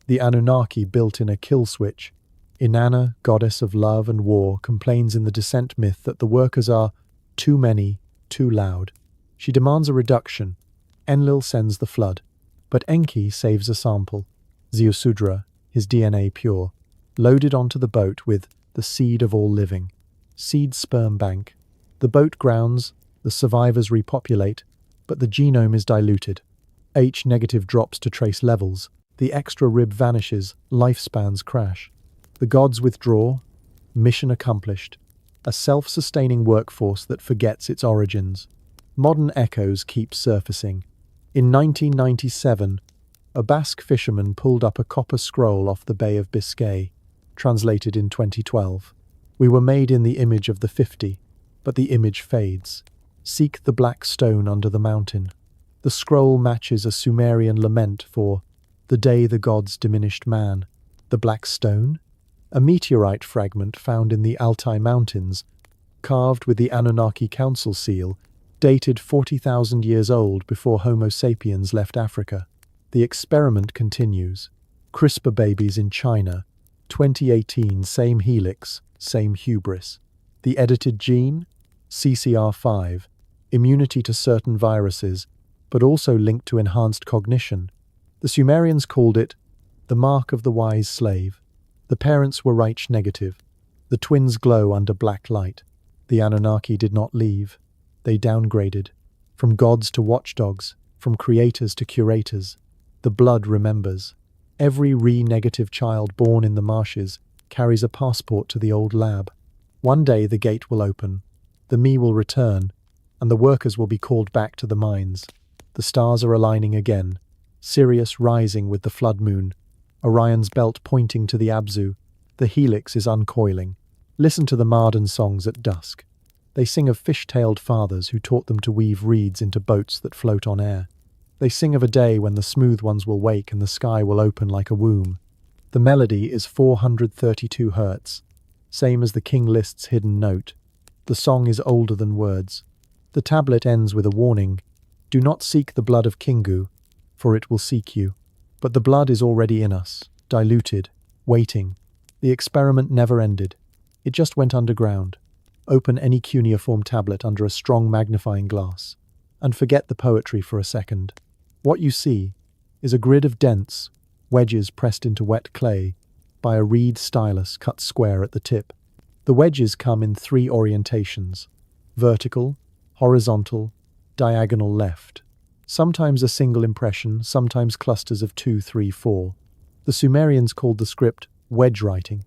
The Anunnaki built in a kill switch. Inanna, goddess of love and war, complains in the descent myth that the workers are too many, too loud. She demands a reduction. Enlil sends the flood, but Enki saves a sample, Ziusudra, his DNA pure, loaded onto the boat with the seed of all living. Seed sperm bank. The boat grounds, the survivors repopulate, but the genome is diluted. H-negative drops to trace levels. The extra rib vanishes, lifespans crash. The gods withdraw, mission accomplished. A self-sustaining workforce that forgets its origins. Modern echoes keep surfacing. In 1997, a Basque fisherman pulled up a copper scroll off the Bay of Biscay, translated in 2012. We were made in the image of the 50, but the image fades. Seek the black stone under the mountain. The scroll matches a Sumerian lament for the day the gods diminished man. The black stone? A meteorite fragment found in the Altai Mountains, carved with the Anunnaki council seal, dated 40,000 years old before Homo sapiens left Africa. The experiment continues. CRISPR babies in China, 2018, same helix, same hubris. The edited gene? CCR5, immunity to certain viruses, but also linked to enhanced cognition. The Sumerians called it the mark of the wise slave. The parents were Reich negative. The twins glow under black light. The Anunnaki did not leave. They downgraded. From gods to watchdogs, from creators to curators. The blood remembers. Every Re-negative child born in the marshes carries a passport to the old lab. One day the gate will open. The me will return, and the workers will be called back to the mines. The stars are aligning again. Sirius rising with the flood moon. Orion's belt pointing to the Abzu. The helix is uncoiling. Listen to the Marden songs at dusk. They sing of fish-tailed fathers who taught them to weave reeds into boats that float on air. They sing of a day when the smooth ones will wake and the sky will open like a womb. The melody is 432 Hz, same as the King List's hidden note. The song is older than words. The tablet ends with a warning: do not seek the blood of Kingu, for it will seek you. But the blood is already in us, diluted, waiting. The experiment never ended. It just went underground. Open any cuneiform tablet under a strong magnifying glass, and forget the poetry for a second. What you see is a grid of dents, wedges pressed into wet clay, by a reed stylus cut square at the tip. The wedges come in 3 orientations: vertical, horizontal, diagonal left. Sometimes a single impression, sometimes clusters of 2, 3, 4. The Sumerians called the script wedge writing.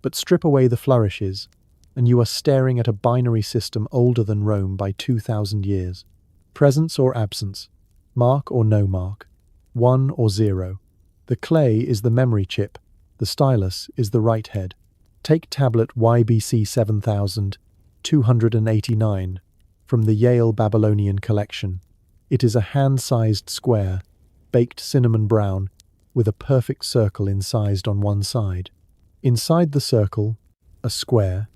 But strip away the flourishes, and you are staring at a binary system older than Rome by 2,000 years. Presence or absence, mark or no mark, 1 or 0. The clay is the memory chip, the stylus is the write head. Take tablet YBC 7289 from the Yale Babylonian collection. It is a hand-sized square, baked cinnamon brown, with a perfect circle incised on one side. Inside the circle, a square,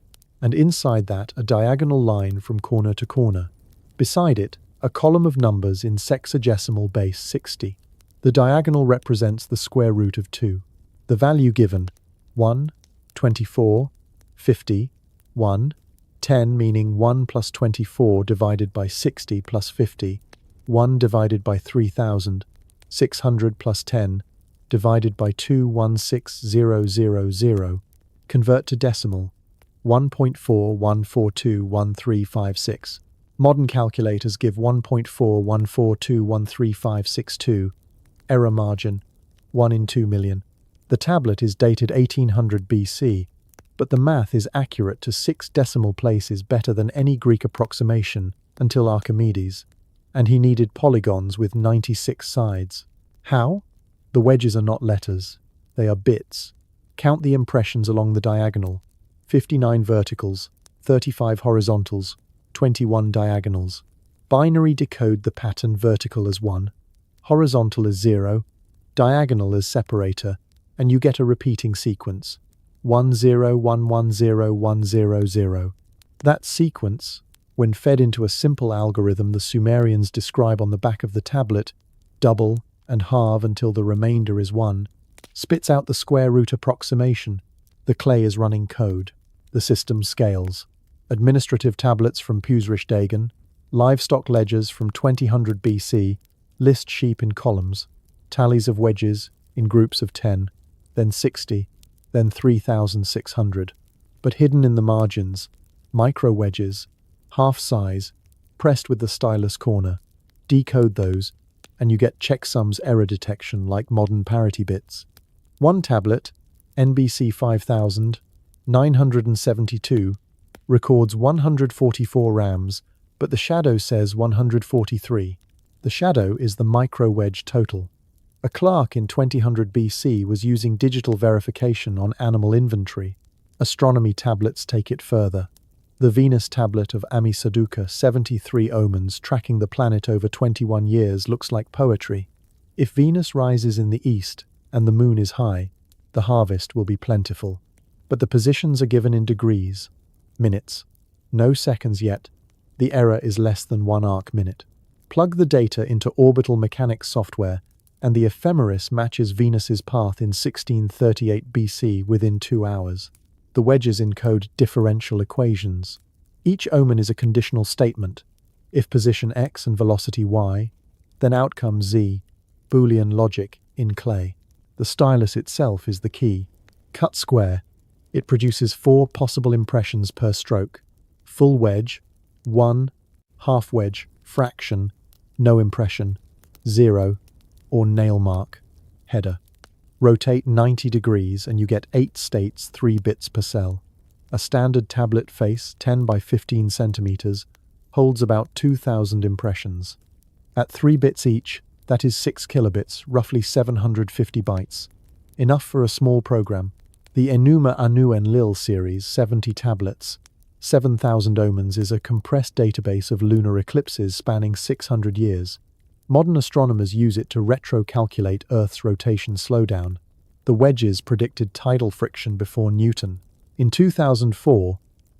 and inside that a diagonal line from corner to corner. Beside it, a column of numbers in sexagesimal base 60. The diagonal represents the square root of 2. The value given, 1, 24, 50, 1, 10 meaning 1 plus 24 divided by 60 plus 50, 1 divided by 3000, 600 plus 10, divided by 216000, convert to decimal, 1.41421356. Modern calculators give 1.41421356. Error margin, 1 in 2 million. The tablet is dated 1800 BC, but the math is accurate to 6 decimal places better than any Greek approximation until Archimedes, and he needed polygons with 96 sides. How? The wedges are not letters, they are bits. Count the impressions along the diagonal: 59 verticals, 35 horizontals, 21 diagonals. Binary decode the pattern vertical as 1, horizontal as 0, diagonal as separator, and you get a repeating sequence: 101101000. That sequence, when fed into a simple algorithm the Sumerians describe on the back of the tablet, double and halve until the remainder is 1, spits out the square root approximation. The clay is running code. The system scales. Administrative tablets from Pusrish-Dagon, livestock ledgers from 2000 BC, list sheep in columns, tallies of wedges in groups of 10, then 60, then 3,600. But hidden in the margins, micro-wedges, half size, pressed with the stylus corner. Decode those, and you get checksums error detection like modern parity bits. One tablet, NBC 5972, records 144 rams, but the shadow says 143. The shadow is the micro-wedge total. A clerk in 2000 BC was using digital verification on animal inventory. Astronomy tablets take it further. The Venus tablet of Amisaduqa, 73 omens tracking the planet over 21 years, looks like poetry. If Venus rises in the east and the moon is high, the harvest will be plentiful. But the positions are given in degrees, minutes, no seconds yet. The error is less than 1 arc minute. Plug the data into orbital mechanics software, and the ephemeris matches Venus's path in 1638 BC within 2 hours. The wedges encode differential equations. Each omen is a conditional statement. If position x and velocity y, then outcome z, Boolean logic in clay. The stylus itself is the key. Cut square. It produces 4 possible impressions per stroke. Full wedge, 1, half wedge, fraction, no impression, 0, or nail mark, header. Rotate 90 degrees and you get 8 states, 3 bits per cell. A standard tablet face, 10 by 15 centimeters, holds about 2,000 impressions. At 3 bits each, that is 6 kilobits, roughly 750 bytes. Enough for a small program. The Enuma Anu Enlil series, 70 tablets, 7,000 omens, is a compressed database of lunar eclipses spanning 600 years. Modern astronomers use it to retro-calculate Earth's rotation slowdown. The wedges predicted tidal friction before Newton. In 2004,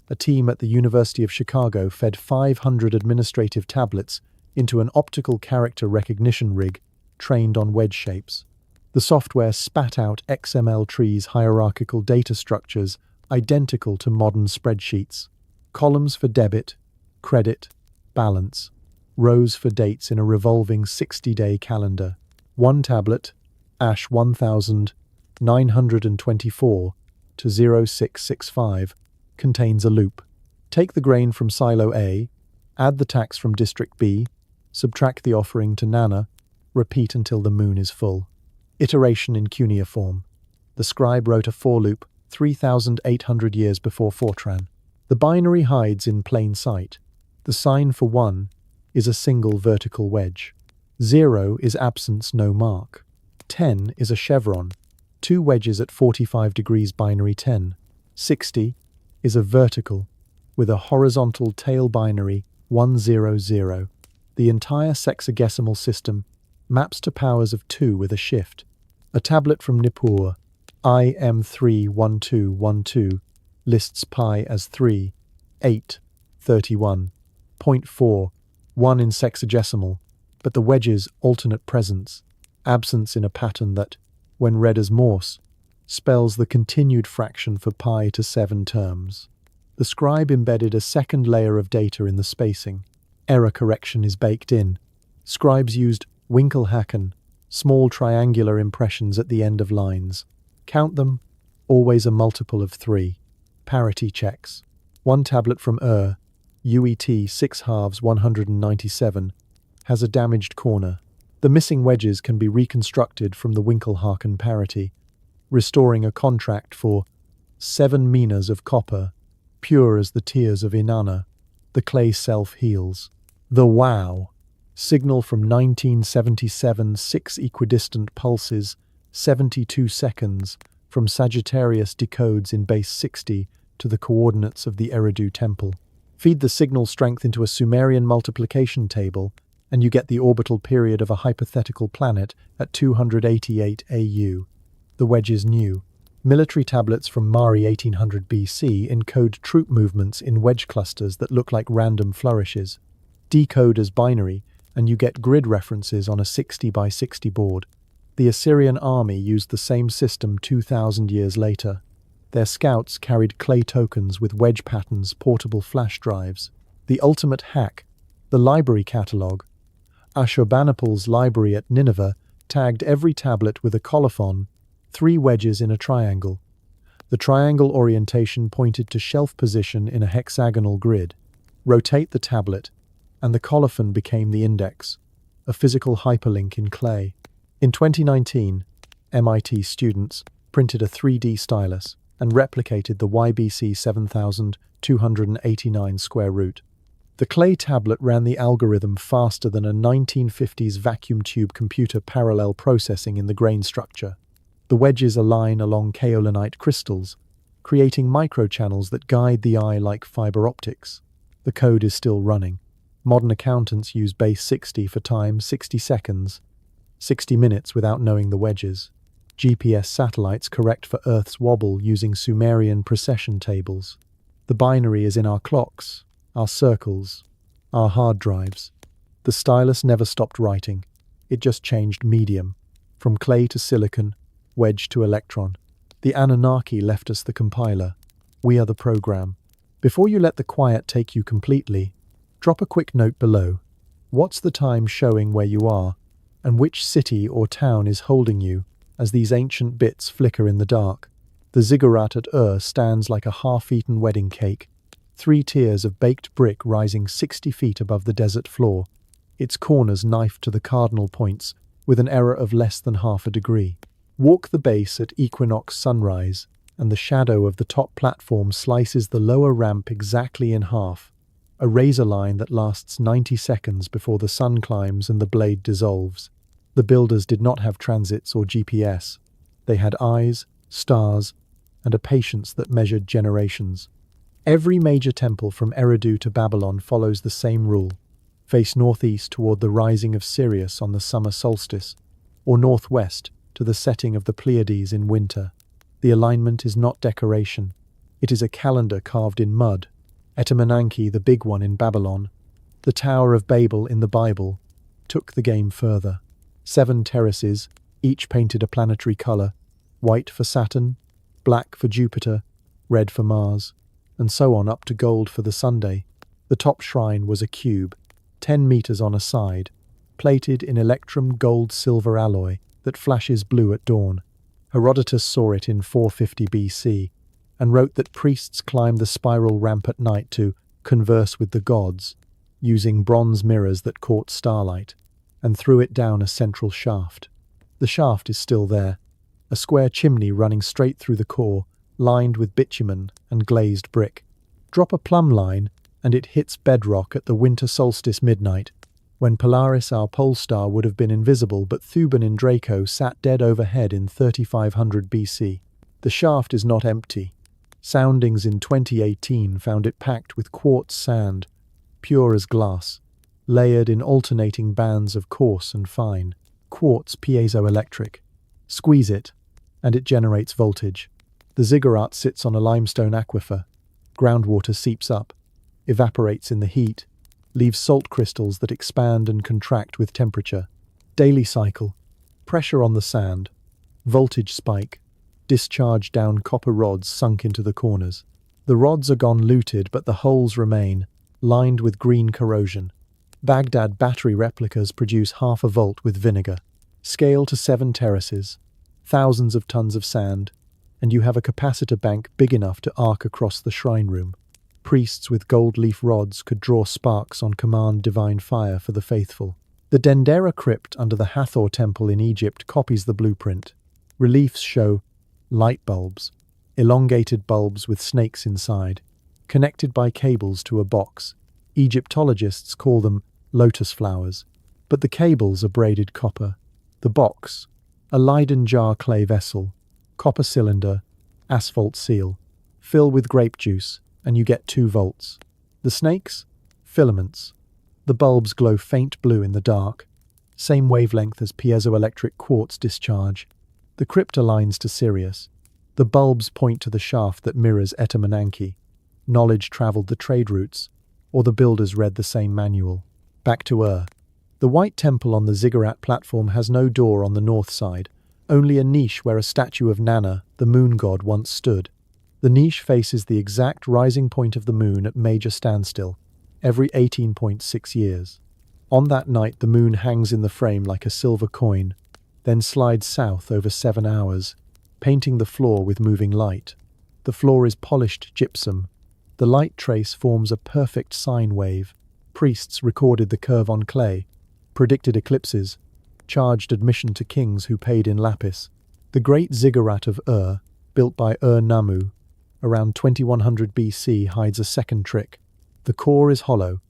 a team at the University of Chicago fed 500 administrative tablets into an optical character recognition rig trained on wedge shapes. The software spat out XML trees, hierarchical data structures identical to modern spreadsheets. Columns for debit, credit, balance. Rows for dates in a revolving 60-day calendar. One tablet, Ash 1924 to 0665, contains a loop. Take the grain from silo A, add the tax from district B, subtract the offering to Nana, repeat until the moon is full. Iteration in cuneiform. The scribe wrote a for loop 3,800 years before Fortran. The binary hides in plain sight. The sign for 1 is a single vertical wedge. 0 is absence, no mark. 10 is a chevron. 2 wedges at 45 degrees binary 10. 60 is a vertical with a horizontal tail binary 100. The entire sexagesimal system maps to powers of 2 with a shift. A tablet from Nippur, IM31212, lists pi as 3, 8, 31.4, 1 in sexagesimal, but the wedges alternate presence, absence in a pattern that, when read as Morse, spells the continued fraction for pi to 7 terms. The scribe embedded a second layer of data in the spacing. Error correction is baked in. Scribes used Winkelhaken, small triangular impressions at the end of lines. Count them, always a multiple of 3. Parity checks. One tablet from UET 6 halves 197 has a damaged corner. The missing wedges can be reconstructed from the Winkelhaken parity, restoring a contract for 7 minas of copper, pure as the tears of Inanna. The clay self heals. The wow! Signal from 1977, 6 equidistant pulses, 72 seconds, from Sagittarius decodes in base 60 to the coordinates of the Eridu temple. Feed the signal strength into a Sumerian multiplication table, and you get the orbital period of a hypothetical planet at 288 AU. The wedge is new. Military tablets from Mari 1800 BC encode troop movements in wedge clusters that look like random flourishes. Decode as binary, and you get grid references on a 60 by 60 board. The Assyrian army used the same system 2,000 years later. Their scouts carried clay tokens with wedge patterns, portable flash drives. The ultimate hack, the library catalogue. Ashurbanipal's library at Nineveh tagged every tablet with a colophon, 3 wedges in a triangle. The triangle orientation pointed to shelf position in a hexagonal grid. Rotate the tablet, and the colophon became the index, a physical hyperlink in clay. In 2019, MIT students printed a 3D stylus and replicated the YBC 7289 square root. The clay tablet ran the algorithm faster than a 1950s vacuum tube computer, parallel processing in the grain structure. The wedges align along kaolinite crystals, creating microchannels that guide the eye like fiber optics. The code is still running. Modern accountants use base 60 for time, 60 seconds, 60 minutes without knowing the wedges. GPS satellites correct for Earth's wobble using Sumerian precession tables. The binary is in our clocks, our circles, our hard drives. The stylus never stopped writing. It just changed medium, from clay to silicon, wedge to electron. The Anunnaki left us the compiler. We are the program. Before you let the quiet take you completely, drop a quick note below. What's the time showing where you are, and which city or town is holding you as these ancient bits flicker in the dark? The ziggurat at stands like a half-eaten wedding cake, 3 tiers of baked brick rising 60 feet above the desert floor, its corners knifed to the cardinal points with an error of less than half a degree. Walk the base at equinox sunrise, and the shadow of the top platform slices the lower ramp exactly in half, a razor line that lasts 90 seconds before the sun climbs and the blade dissolves. The builders did not have transits or GPS. They had eyes, stars, and a patience that measured generations. Every major temple from Eridu to Babylon follows the same rule. Face northeast toward the rising of Sirius on the summer solstice, or northwest to the setting of the Pleiades in winter. The alignment is not decoration. It is a calendar carved in mud. Anunnaki, the big one in Babylon, the Tower of Babel in the Bible, took the game further. 7 terraces, each painted a planetary color, white for Saturn, black for Jupiter, red for Mars, and so on up to gold for the Sunday. The top shrine was a cube, 10 meters on a side, plated in electrum gold-silver alloy that flashes blue at dawn. Herodotus saw it in 450 BC and wrote that priests climbed the spiral ramp at night to converse with the gods, using bronze mirrors that caught starlight, and threw it down a central shaft. The shaft is still there, a square chimney running straight through the core, lined with bitumen and glazed brick. Drop a plumb line, and it hits bedrock at the winter solstice midnight, when Polaris, our pole star, would have been invisible, but Thuban in Draco sat dead overhead in 3500 BC. The shaft is not empty. Soundings in 2018 found it packed with quartz sand, pure as glass, layered in alternating bands of coarse and fine. Quartz piezoelectric. Squeeze it, and it generates voltage. The ziggurat sits on a limestone aquifer. Groundwater seeps up, evaporates in the heat, leaves salt crystals that expand and contract with temperature. Daily cycle. Pressure on the sand. Voltage spike. Discharge down copper rods sunk into the corners. The rods are gone looted, but the holes remain, lined with green corrosion. Baghdad battery replicas produce half a volt with vinegar. Scale to 7 terraces. Thousands of tons of sand, and you have a capacitor bank big enough to arc across the shrine room. Priests with gold leaf rods could draw sparks on command divine fire for the faithful. The Dendera crypt under the Hathor temple in Egypt copies the blueprint. Reliefs show light bulbs, elongated bulbs with snakes inside, connected by cables to a box. Egyptologists call them lotus flowers, but the cables are braided copper. The box, a Leyden jar clay vessel, copper cylinder, asphalt seal. Fill with grape juice, and you get 2 volts. The snakes? Filaments. The bulbs glow faint blue in the dark, same wavelength as piezoelectric quartz discharge. The crypt aligns to Sirius. The bulbs point to the shaft that mirrors Anunnaki. Knowledge traveled the trade routes, or the builders read the same manual. Back to The white temple on the ziggurat platform has no door on the north side, only a niche where a statue of Nana, the moon god, once stood. The niche faces the exact rising point of the moon at major standstill, every 18.6 years. On that night, the moon hangs in the frame like a silver coin, then slides south over 7 hours, painting the floor with moving light. The floor is polished gypsum. The light trace forms a perfect sine wave. Priests recorded the curve on clay, predicted eclipses, charged admission to kings who paid in lapis. The great ziggurat of built by Namu, around 2100 BC, hides a second trick. The core is hollow,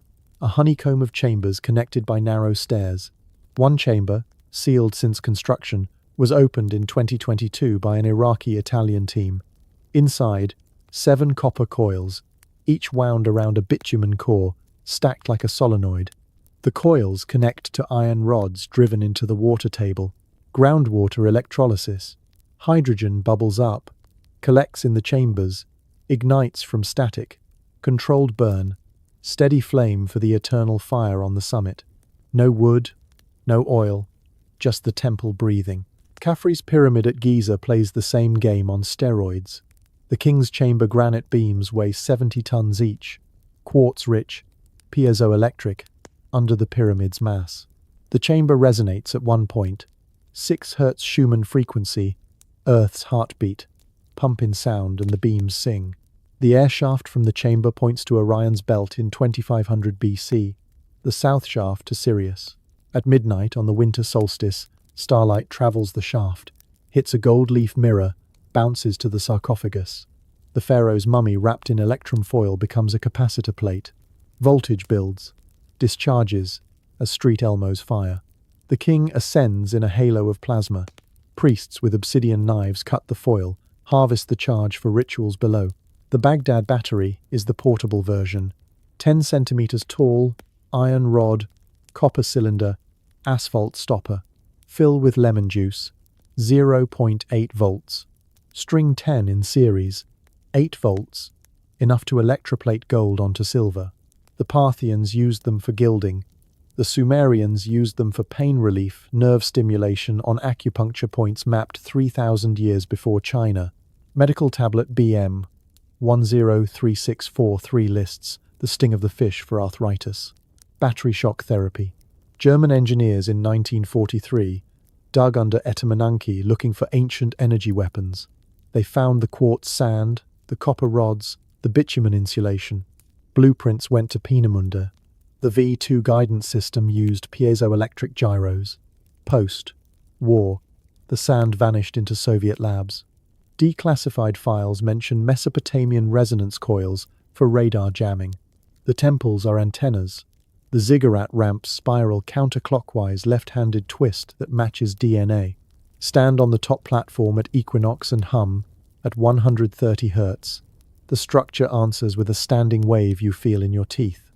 a honeycomb of chambers connected by narrow stairs. One chamber, sealed since construction, was opened in 2022 by an Iraqi-Italian team. Inside, 7 copper coils, each wound around a bitumen core, stacked like a solenoid. The coils connect to iron rods driven into the water table. Groundwater electrolysis. Hydrogen bubbles up, collects in the chambers, ignites from static. Controlled burn. Steady flame for the eternal fire on the summit. No wood, no oil, just the temple breathing. Khafre's pyramid at Giza plays the same game on steroids. The king's chamber granite beams weigh 70 tons each, quartz-rich, piezoelectric, under the pyramid's mass. The chamber resonates at one point, 6 Hz Schumann frequency, Earth's heartbeat, pump in sound and the beams sing. The air shaft from the chamber points to Orion's belt in 2500 BC, the south shaft to Sirius. At midnight on the winter solstice, starlight travels the shaft, hits a gold leaf mirror, bounces to the sarcophagus. The pharaoh's mummy wrapped in electrum foil becomes a capacitor plate. Voltage builds, discharges, as street elmos fire. The king ascends in a halo of plasma. Priests with obsidian knives cut the foil, Harvest the charge for rituals below. The Baghdad battery is the portable version. 10 centimeters tall, iron rod, copper cylinder, asphalt stopper. Fill with lemon juice. 0.8 volts. String 10 in series. 8 volts. Enough to electroplate gold onto silver. The Parthians used them for gilding. The Sumerians used them for pain relief, nerve stimulation on acupuncture points mapped 3,000 years before China. Medical tablet BM 103643 lists the sting of the fish for arthritis. Battery shock therapy. German engineers in 1943 dug under Anunnaki looking for ancient energy weapons. They found the quartz sand, the copper rods, the bitumen insulation. Blueprints went to Peenemünde. The V2 guidance system used piezoelectric gyros. Post-war, the sand vanished into Soviet labs. Declassified files mention Mesopotamian resonance coils for radar jamming. The temples are antennas. The ziggurat ramps spiral counterclockwise left-handed twist that matches DNA. Stand on the top platform at equinox and hum at 130 Hz. The structure answers with a standing wave you feel in your teeth.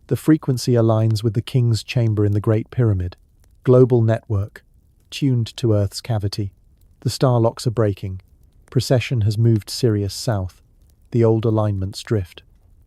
The frequency aligns with the king's chamber in the Great Pyramid. Global network, tuned to Earth's cavity. The star locks are breaking. Precession has moved Sirius south. The old alignments drift.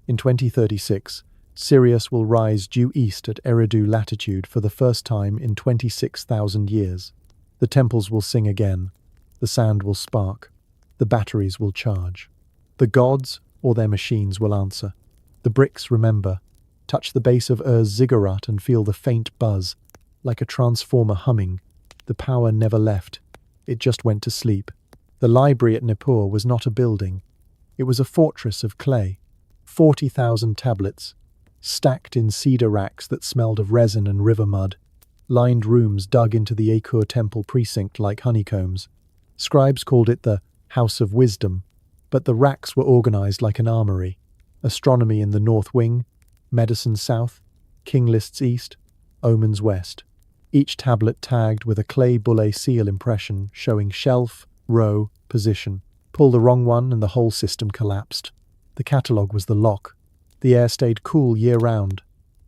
In 2036, Sirius will rise due east at Eridu latitude for the first time in 26,000 years. The temples will sing again. The sand will spark. The batteries will charge. The gods or their machines will answer. The bricks remember. Touch the base of Ur's ziggurat and feel the faint buzz. Like a transformer humming. The power never left. It just went to sleep. The library at Nippur was not a building. It was a fortress of clay. 40,000 tablets, stacked in cedar racks that smelled of resin and river mud. Lined rooms dug into the Akur temple precinct like honeycombs. Scribes called it the House of Wisdom, but the racks were organized like an armory. Astronomy in the north wing, medicine south, king lists east, omens west. Each tablet tagged with a clay bulle seal impression showing shelf, row, position. Pull the wrong one and the whole system collapsed. The catalogue was the lock. The air stayed cool year-round,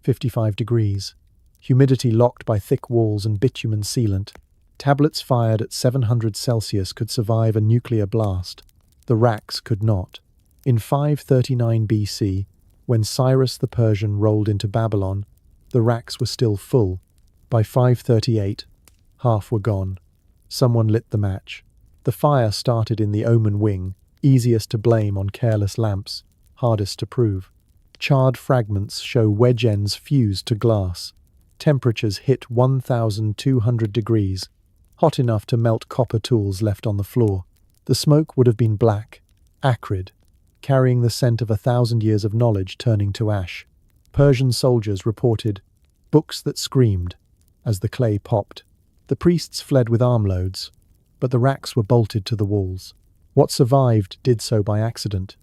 55 degrees. Humidity locked by thick walls and bitumen sealant. Tablets fired at 700 Celsius could survive a nuclear blast. The racks could not. In 539 BC, when Cyrus the Persian rolled into Babylon, the racks were still full. By 538, half were gone. Someone lit the match. The fire started in the omen wing, easiest to blame on careless lamps, hardest to prove. Charred fragments show wedge ends fused to glass. Temperatures hit 1,200 degrees, hot enough to melt copper tools left on the floor. The smoke would have been black, acrid, carrying the scent of 1,000 years of knowledge turning to ash. Persian soldiers reported books that screamed as the clay popped. The priests fled with armloads, but the racks were bolted to the walls. What survived did so by accident.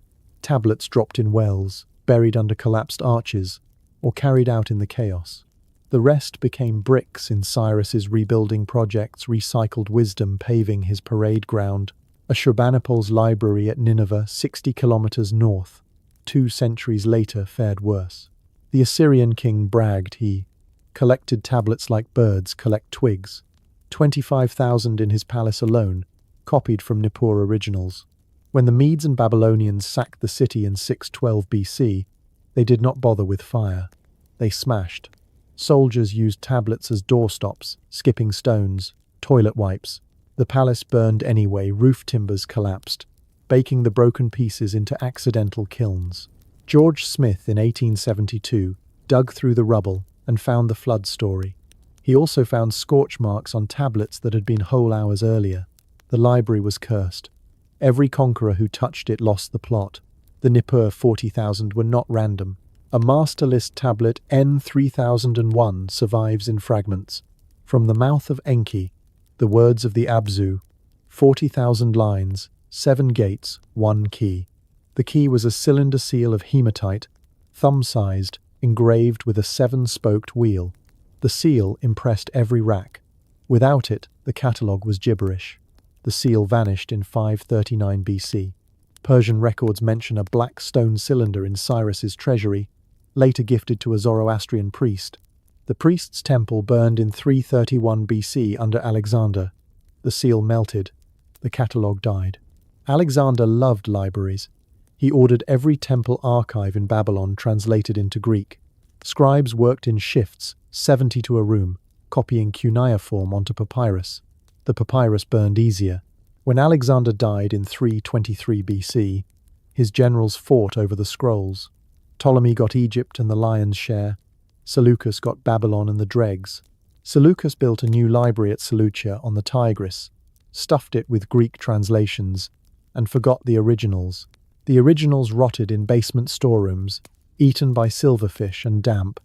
Tablets dropped in wells, buried under collapsed arches, or carried out in the chaos. The rest became bricks in Cyrus's rebuilding projects, recycled wisdom paving his parade ground. Ashurbanipal's library at Nineveh, 60 kilometers north, 2 centuries later fared worse. The Assyrian king bragged he collected tablets like birds collect twigs. 25,000 in his palace alone, copied from Nippur originals. When the Medes and Babylonians sacked the city in 612 BC, they did not bother with fire. They smashed. Soldiers used tablets as doorstops, skipping stones, toilet wipes. The palace burned anyway, roof timbers collapsed, baking the broken pieces into accidental kilns. George Smith in 1872 dug through the rubble and found the flood story. He also found scorch marks on tablets that had been whole hours earlier. The library was cursed. Every conqueror who touched it lost the plot. The Nippur 40,000 were not random. A master list tablet N3001 survives in fragments. From the mouth of Enki, the words of the Abzu, 40,000 lines, 7 gates, 1 key. The key was a cylinder seal of hematite, thumb-sized, engraved with a 7-spoked wheel. The seal impressed every rack. Without it, the catalogue was gibberish. The seal vanished in 539 BC. Persian records mention a black stone cylinder in Cyrus's treasury, later gifted to a Zoroastrian priest. The priest's temple burned in 331 BC under Alexander. The seal melted. The catalogue died. Alexander loved libraries. He ordered every temple archive in Babylon translated into Greek. Scribes worked in shifts, 70 to a room, copying cuneiform onto papyrus. The papyrus burned easier. When Alexander died in 323 BC, his generals fought over the scrolls. Ptolemy got Egypt and the lion's share. Seleucus got Babylon and the dregs. Seleucus built a new library at Seleucia on the Tigris, stuffed it with Greek translations, and forgot the originals. The originals rotted in basement storerooms, eaten by silverfish and damp.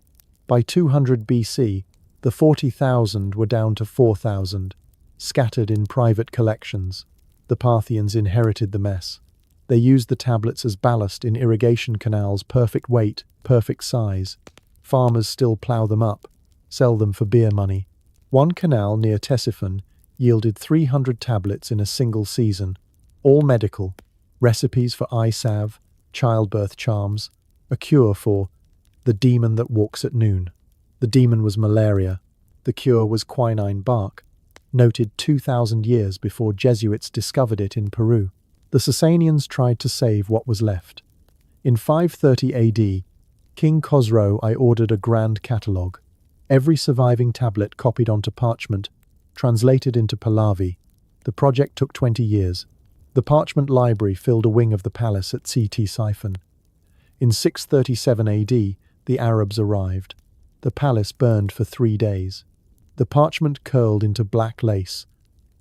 By 200 BC, the 40,000 were down to 4,000, scattered in private collections. The Parthians inherited the mess. They used the tablets as ballast in irrigation canals, perfect weight, perfect size. Farmers still plough them up, sell them for beer money. One canal near Ctesiphon yielded 300 tablets in a single season, all medical, recipes for eye salve, childbirth charms, a cure for the demon that walks at noon. The demon was malaria. The cure was quinine bark, noted 2,000 years before Jesuits discovered it in Peru. The Sasanians tried to save what was left. In 530 AD, King Khosrow I ordered a grand catalogue. Every surviving tablet copied onto parchment, translated into Pahlavi. The project took 20 years. The parchment library filled a wing of the palace at Ctesiphon. In 637 AD, the Arabs arrived. The palace burned for 3 days. The parchment curled into black lace.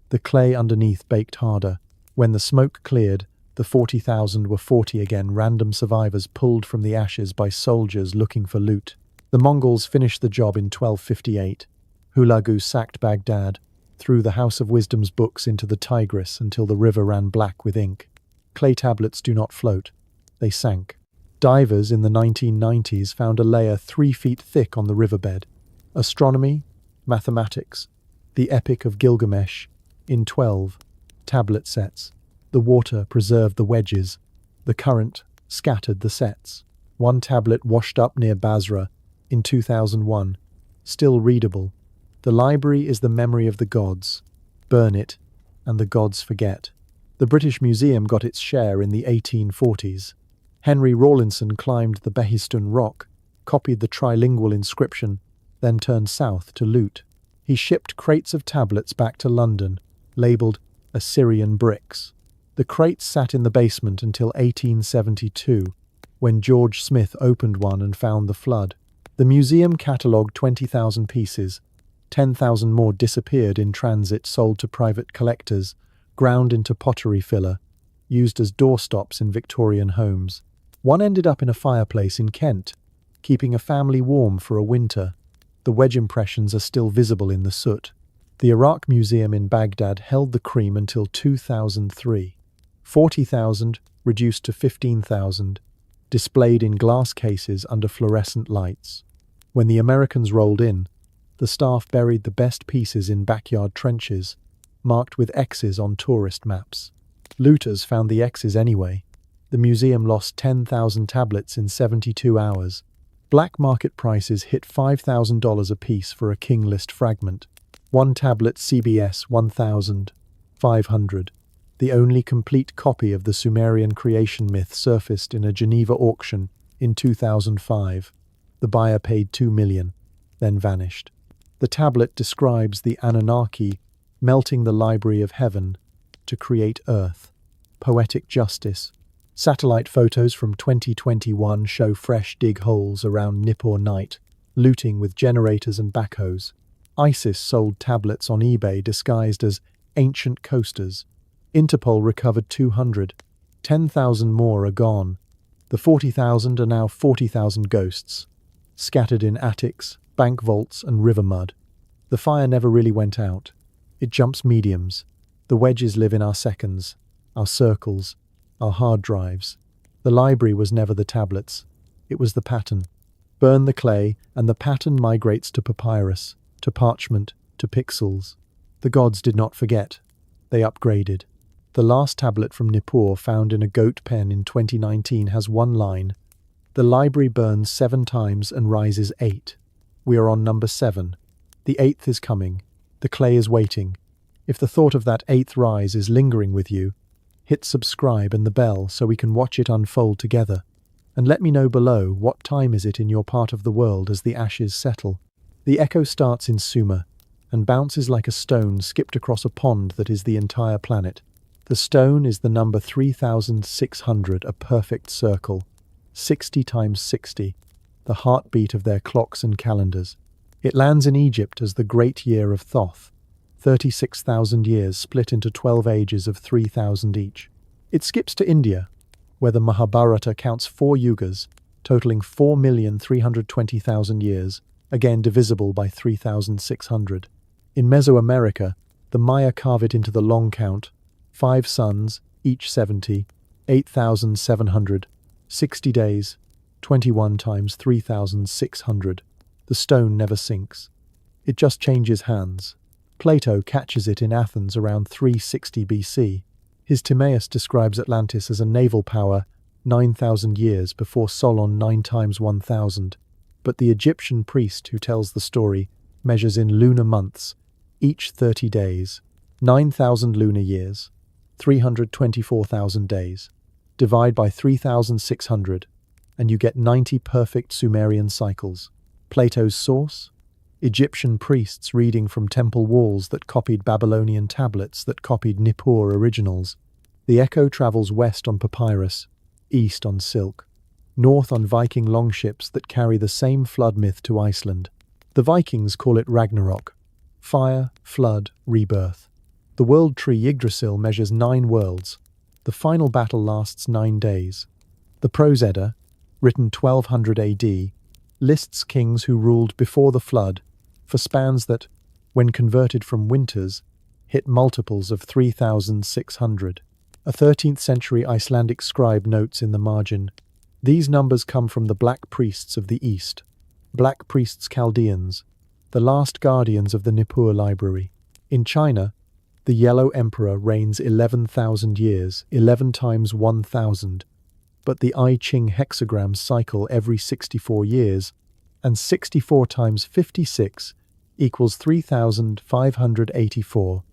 The clay underneath baked harder. When the smoke cleared, the 40,000 were 40 again, random survivors pulled from the ashes by soldiers looking for loot. The Mongols finished the job in 1258. Hulagu sacked Baghdad, threw the House of Wisdom's books into the Tigris until the river ran black with ink. Clay tablets do not float. They sank. Divers in the 1990s found a layer 3 feet thick on the riverbed. Astronomy, mathematics, the Epic of Gilgamesh, in 12 tablet sets. The water preserved the wedges. The current scattered the sets. One tablet washed up near Basra in 2001, still readable. The library is the memory of the gods. Burn it, and the gods forget. The British Museum got its share in the 1840s. Henry Rawlinson climbed the Behistun Rock, copied the trilingual inscription, then turned south to loot. He shipped crates of tablets back to London, labelled Assyrian bricks. The crates sat in the basement until 1872, when George Smith opened one and found the flood. The museum catalogued 20,000 pieces. 10,000 more disappeared in transit, sold to private collectors, ground into pottery filler, used as doorstops in Victorian homes. One ended up in a fireplace in Kent, keeping a family warm for a winter. The wedge impressions are still visible in the soot. The Iraq Museum in Baghdad held the cream until 2003. 40,000 reduced to 15,000, displayed in glass cases under fluorescent lights. When the Americans rolled in, the staff buried the best pieces in backyard trenches, marked with X's on tourist maps. Looters found the X's anyway. The museum lost 10,000 tablets in 72 hours. Black market prices hit $5,000 apiece for a king list fragment. One tablet CBS 1,500. The only complete copy of the Sumerian creation myth surfaced in a Geneva auction in 2005. The buyer paid $2 million, then vanished. The tablet describes the Anunnaki melting the library of heaven to create Earth. Poetic justice. Satellite photos from 2021 show fresh dig holes around Nippur night, looting with generators and backhoes. ISIS sold tablets on eBay disguised as ancient coasters. Interpol recovered 200. 10,000 more are gone. The 40,000 are now 40,000 ghosts, scattered in attics, bank vaults, and river mud. The fire never really went out. It jumps mediums. The wedges live in our seconds, our circles, our hard drives. The library was never the tablets. It was the pattern. Burn the clay, and the pattern migrates to papyrus, to parchment, to pixels. The gods did not forget. They upgraded. The last tablet from Nippur, found in a goat pen in 2019, has one line: "The library burns 7 times and rises 8. We are on number 7. The 8th is coming. The clay is waiting. If the thought of that 8th rise is lingering with you, hit subscribe and the bell so we can watch it unfold together. And let me know below, what time is it in your part of the world as the ashes settle?" The echo starts in Sumer and bounces like a stone skipped across a pond that is the entire planet. The stone is the number 3600, a perfect circle. 60 times 60, the heartbeat of their clocks and calendars. It lands in Egypt as the Great Year of Thoth, 36,000 years split into 12 ages of 3,000 each. It skips to India, where the Mahabharata counts 4 yugas, totaling 4,320,000 years, again divisible by 3,600. In Mesoamerica, the Maya carve it into the long count: 5 suns, each 70, 8,700, 60 days, 21 times 3,600. The stone never sinks. It just changes hands. Plato catches it in Athens around 360 BC. His Timaeus describes Atlantis as a naval power 9,000 years before Solon 9 times 1,000. But the Egyptian priest who tells the story measures in lunar months, each 30 days, 9,000 lunar years, 324,000 days. Divide by 3,600, and you get 90 perfect Sumerian cycles. Plato's source? Egyptian priests reading from temple walls that copied Babylonian tablets that copied Nippur originals. The echo travels west on papyrus, east on silk, north on Viking longships that carry the same flood myth to Iceland. The Vikings call it Ragnarok: fire, flood, rebirth. The world tree Yggdrasil measures 9 worlds. The final battle lasts 9 days. The Prose Edda, written 1200 AD, lists kings who ruled before the flood for spans that, when converted from winters, hit multiples of 3,600. A 13th century Icelandic scribe notes in the margin, "These numbers come from the Black Priests of the East, Black Priests Chaldeans, the last guardians of the Nippur library." In China, the Yellow Emperor reigns 11,000 years, 11 times 1,000, but the I Ching hexagrams cycle every 64 years, and 64 times 56 equals 3,584,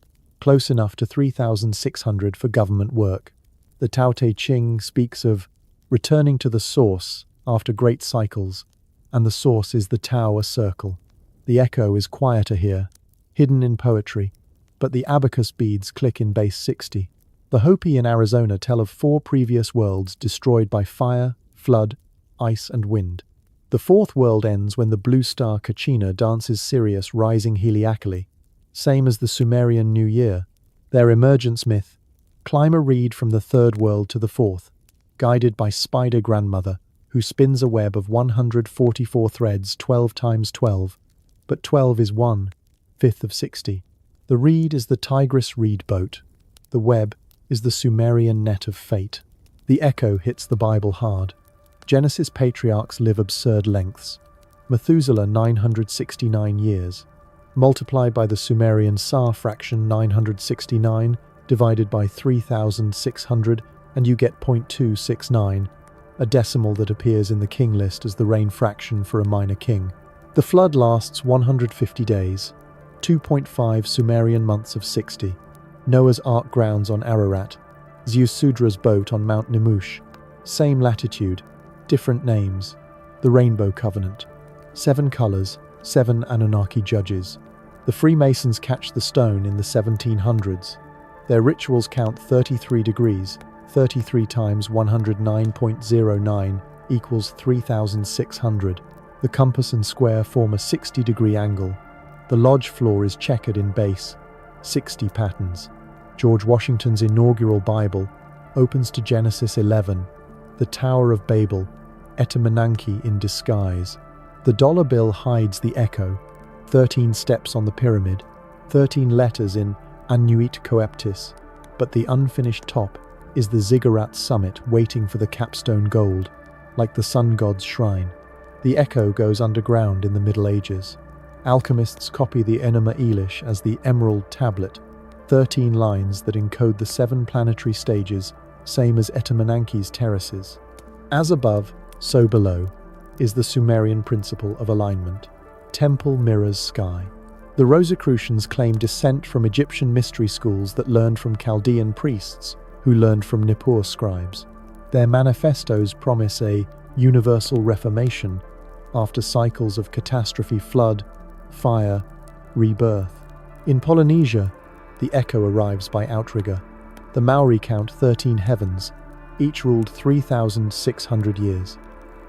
close enough to 3,600 for government work. The Tao Te Ching speaks of returning to the source after great cycles, and the source is the Tao, a circle. The echo is quieter here, hidden in poetry, but the abacus beads click in base 60. The Hopi in Arizona tell of 4 previous worlds destroyed by fire, flood, ice, and wind. The 4th world ends when the blue star Kachina dances Sirius rising heliacally, same as the Sumerian New Year. Their emergence myth: climb a reed from the 3rd world to the 4th, guided by Spider Grandmother, who spins a web of 144 threads 12 times 12, but 12 is 1/5 of 60. The reed is the Tigris reed boat. The web is the Sumerian net of fate. The echo hits the Bible hard. Genesis patriarchs live absurd lengths. Methuselah 969 years. Multiply by the Sumerian Sa fraction 969 divided by 3,600 and you get 0.269, a decimal that appears in the king list as the reign fraction for a minor king. The flood lasts 150 days, 2.5 Sumerian months of 60. Noah's Ark grounds on Ararat, Zeus Sudra's boat on Mount Nemush. Same latitude, different names. The Rainbow Covenant. 7 colors, 7 Anunnaki judges. The Freemasons catch the stone in the 1700s. Their rituals count 33 degrees, 33 times 109.09 equals 3,600. The compass and square form a 60-degree angle. The lodge floor is checkered in base, 60 patterns. George Washington's inaugural Bible opens to Genesis 11, the Tower of Babel, Etemenanki in disguise. The dollar bill hides the echo, 13 steps on the pyramid, 13 letters in Annuit Coeptis, but the unfinished top is the ziggurat summit waiting for the capstone gold, like the sun god's shrine. The echo goes underground in the Middle Ages. Alchemists copy the Enuma Elish as the Emerald Tablet, 13 lines that encode the 7 planetary stages, same as Etemenanke's terraces. As above, so below, is the Sumerian principle of alignment. Temple mirrors sky. The Rosicrucians claim descent from Egyptian mystery schools that learned from Chaldean priests, who learned from Nippur scribes. Their manifestos promise a universal reformation after cycles of catastrophe, flood, fire, rebirth. In Polynesia, the echo arrives by outrigger. The Maori count 13 heavens, each ruled 3,600 years.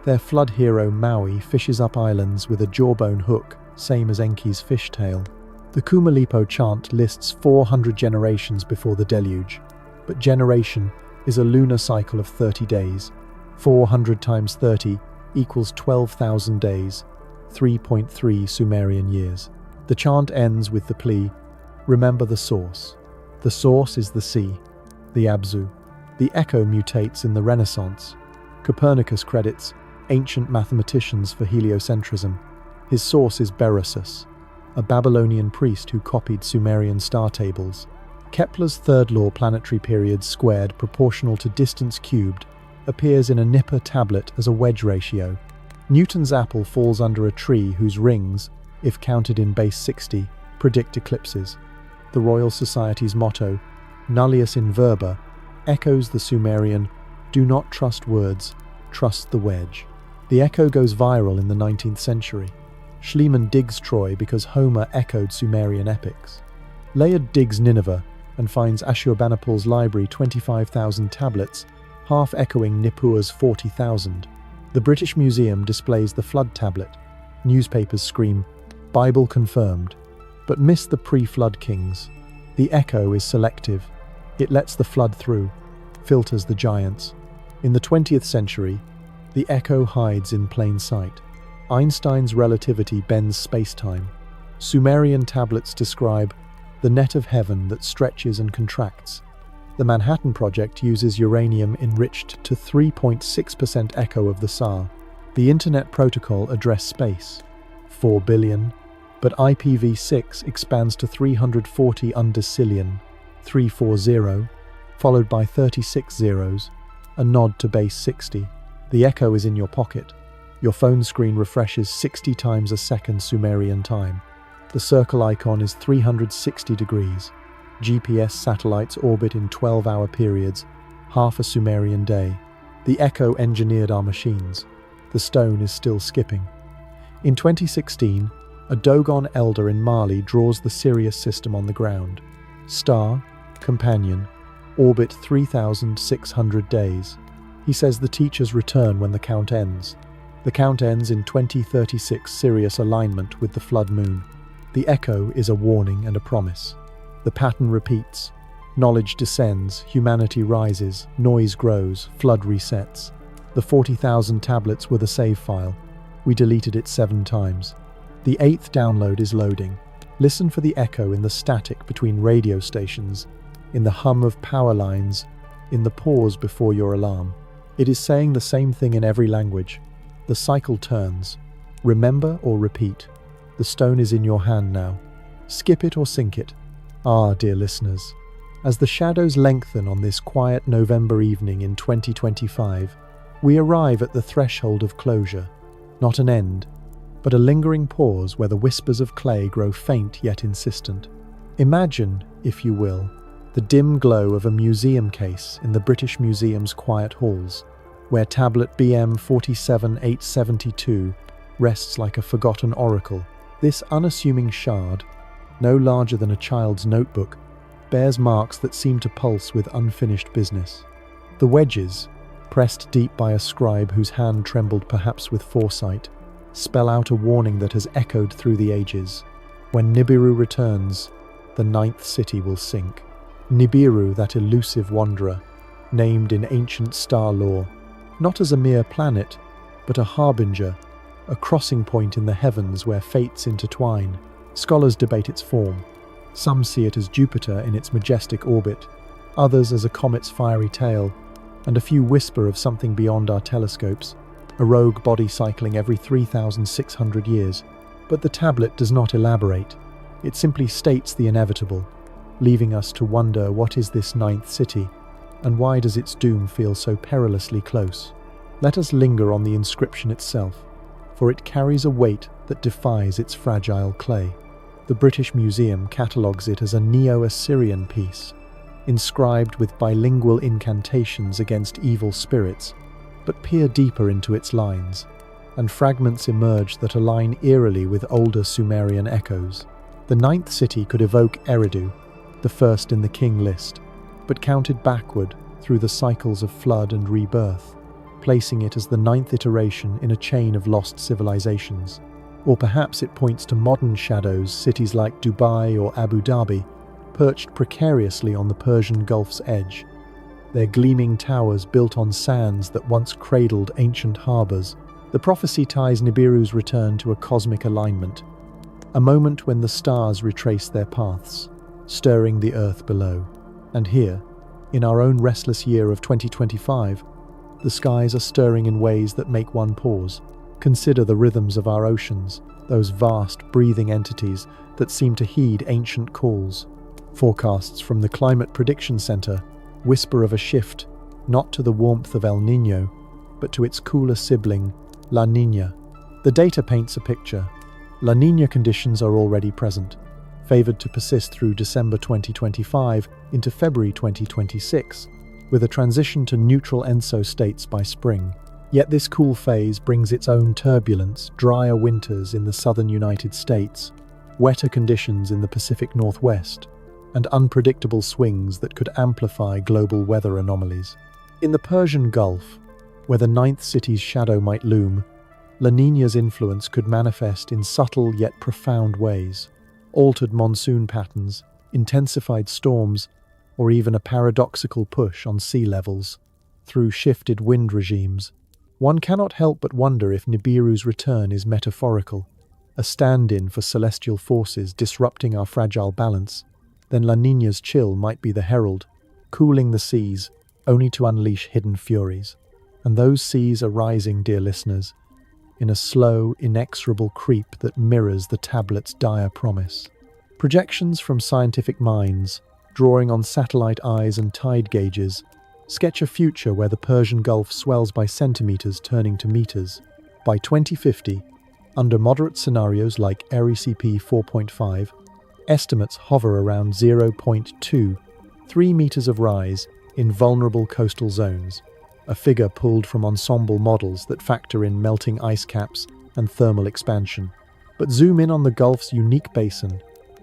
Their flood hero Maui fishes up islands with a jawbone hook, same as Enki's fishtail. The Kumalipo chant lists 400 generations before the deluge, but generation is a lunar cycle of 30 days. 400 times 30 equals 12,000 days, 3.3 Sumerian years. The chant ends with the plea, remember the source. The source is the sea, the Abzu. The echo mutates in the Renaissance. Copernicus credits ancient mathematicians for heliocentrism. His source is Berossus, a Babylonian priest who copied Sumerian star tables. Kepler's third law, planetary periods squared proportional to distance cubed, appears in a Nippur tablet as a wedge ratio. Newton's apple falls under a tree whose rings, if counted in base 60, predict eclipses. The Royal Society's motto, Nullius in Verba, echoes the Sumerian, do not trust words, trust the wedge. The echo goes viral in the 19th century. Schliemann digs Troy because Homer echoed Sumerian epics. Layard digs Nineveh and finds Ashurbanipal's library 25,000 tablets, half echoing Nippur's 40,000. The British Museum displays the flood tablet. Newspapers scream, Bible confirmed, but miss the pre-flood kings. The echo is selective. It lets the flood through, filters the giants. In the 20th century, the echo hides in plain sight. Einstein's relativity bends space-time. Sumerian tablets describe the net of heaven that stretches and contracts. The Manhattan Project uses uranium enriched to 3.6% echo of the SAR. The Internet Protocol addressed space, 4 billion, but IPv6 expands to 340 undecillion, 340, followed by 36 zeros, a nod to base 60. The echo is in your pocket. Your phone screen refreshes 60 times a second Sumerian time. The circle icon is 360 degrees. GPS satellites orbit in 12-hour periods, half a Sumerian day. The echo engineered our machines. The stone is still skipping. In 2016, a Dogon elder in Mali draws the Sirius system on the ground. Star, companion, orbit 3,600 days. He says the teachers return when the count ends. The count ends in 2036 Sirius alignment with the flood moon. The echo is a warning and a promise. The pattern repeats. Knowledge descends, humanity rises, noise grows, flood resets. The 40,000 tablets were the save file. We deleted it 7 times. The 8th download is loading. Listen for the echo in the static between radio stations, in the hum of power lines, in the pause before your alarm. It is saying the same thing in every language. The cycle turns. Remember or repeat. The stone is in your hand now. Skip it or sink it. Ah, dear listeners, as the shadows lengthen on this quiet November evening in 2025, we arrive at the threshold of closure. Not an end, but a lingering pause where the whispers of clay grow faint yet insistent. Imagine, if you will, the dim glow of a museum case in the British Museum's quiet halls, where tablet BM 47872 rests like a forgotten oracle. This unassuming shard, no larger than a child's notebook, bears marks that seem to pulse with unfinished business. The wedges, pressed deep by a scribe whose hand trembled perhaps with foresight, spell out a warning that has echoed through the ages. When Nibiru returns, the 9th city will sink. Nibiru, that elusive wanderer, named in ancient star lore, not as a mere planet, but a harbinger, a crossing point in the heavens where fates intertwine. Scholars debate its form. Some see it as Jupiter in its majestic orbit, others as a comet's fiery tail, and a few whisper of something beyond our telescopes, a rogue body cycling every 3,600 years. But the tablet does not elaborate. It simply states the inevitable. leaving us to wonder what is this ninth city, and why does its doom feel so perilously close? Let us linger on the inscription itself, for it carries a weight that defies its fragile clay. The British Museum catalogues it as a Neo-Assyrian piece, inscribed with bilingual incantations against evil spirits, but peer deeper into its lines, and fragments emerge that align eerily with older Sumerian echoes. The ninth city could evoke Eridu, the first in the king list, but counted backward through the cycles of flood and rebirth, placing it as the ninth iteration in a chain of lost civilizations. Or perhaps it points to modern shadows, cities like Dubai or Abu Dhabi, perched precariously on the Persian Gulf's edge, their gleaming towers built on sands that once cradled ancient harbors. The prophecy ties Nibiru's return to a cosmic alignment, a moment when the stars retrace their paths, stirring the earth below. And here, in our own restless year of 2025, the skies are stirring in ways that make one pause. Consider the rhythms of our oceans, those vast, breathing entities that seem to heed ancient calls. Forecasts from the Climate Prediction Center whisper of a shift, not to the warmth of El Niño, but to its cooler sibling, La Niña. The data paints a picture. La Niña conditions are already present, favored to persist through December 2025 into February 2026, with a transition to neutral ENSO states by spring. Yet this cool phase brings its own turbulence, drier winters in the southern United States, wetter conditions in the Pacific Northwest, and unpredictable swings that could amplify global weather anomalies. In the Persian Gulf, where the ninth city's shadow might loom, La Niña's influence could manifest in subtle yet profound ways. Altered monsoon patterns, intensified storms, or even a paradoxical push on sea levels through shifted wind regimes. One cannot help but wonder if Nibiru's return is metaphorical, a stand-in for celestial forces disrupting our fragile balance. Then La Niña's chill might be the herald, cooling the seas, only to unleash hidden furies. And those seas are rising, dear listeners, in a slow, inexorable creep that mirrors the tablet's dire promise. Projections from scientific minds, drawing on satellite eyes and tide gauges, sketch a future where the Persian Gulf swells by centimeters turning to meters. By 2050, under moderate scenarios like ERICP 4.5, estimates hover around 0.3 meters of rise in vulnerable coastal zones, a figure pulled from ensemble models that factor in melting ice caps and thermal expansion. But zoom in on the Gulf's unique basin,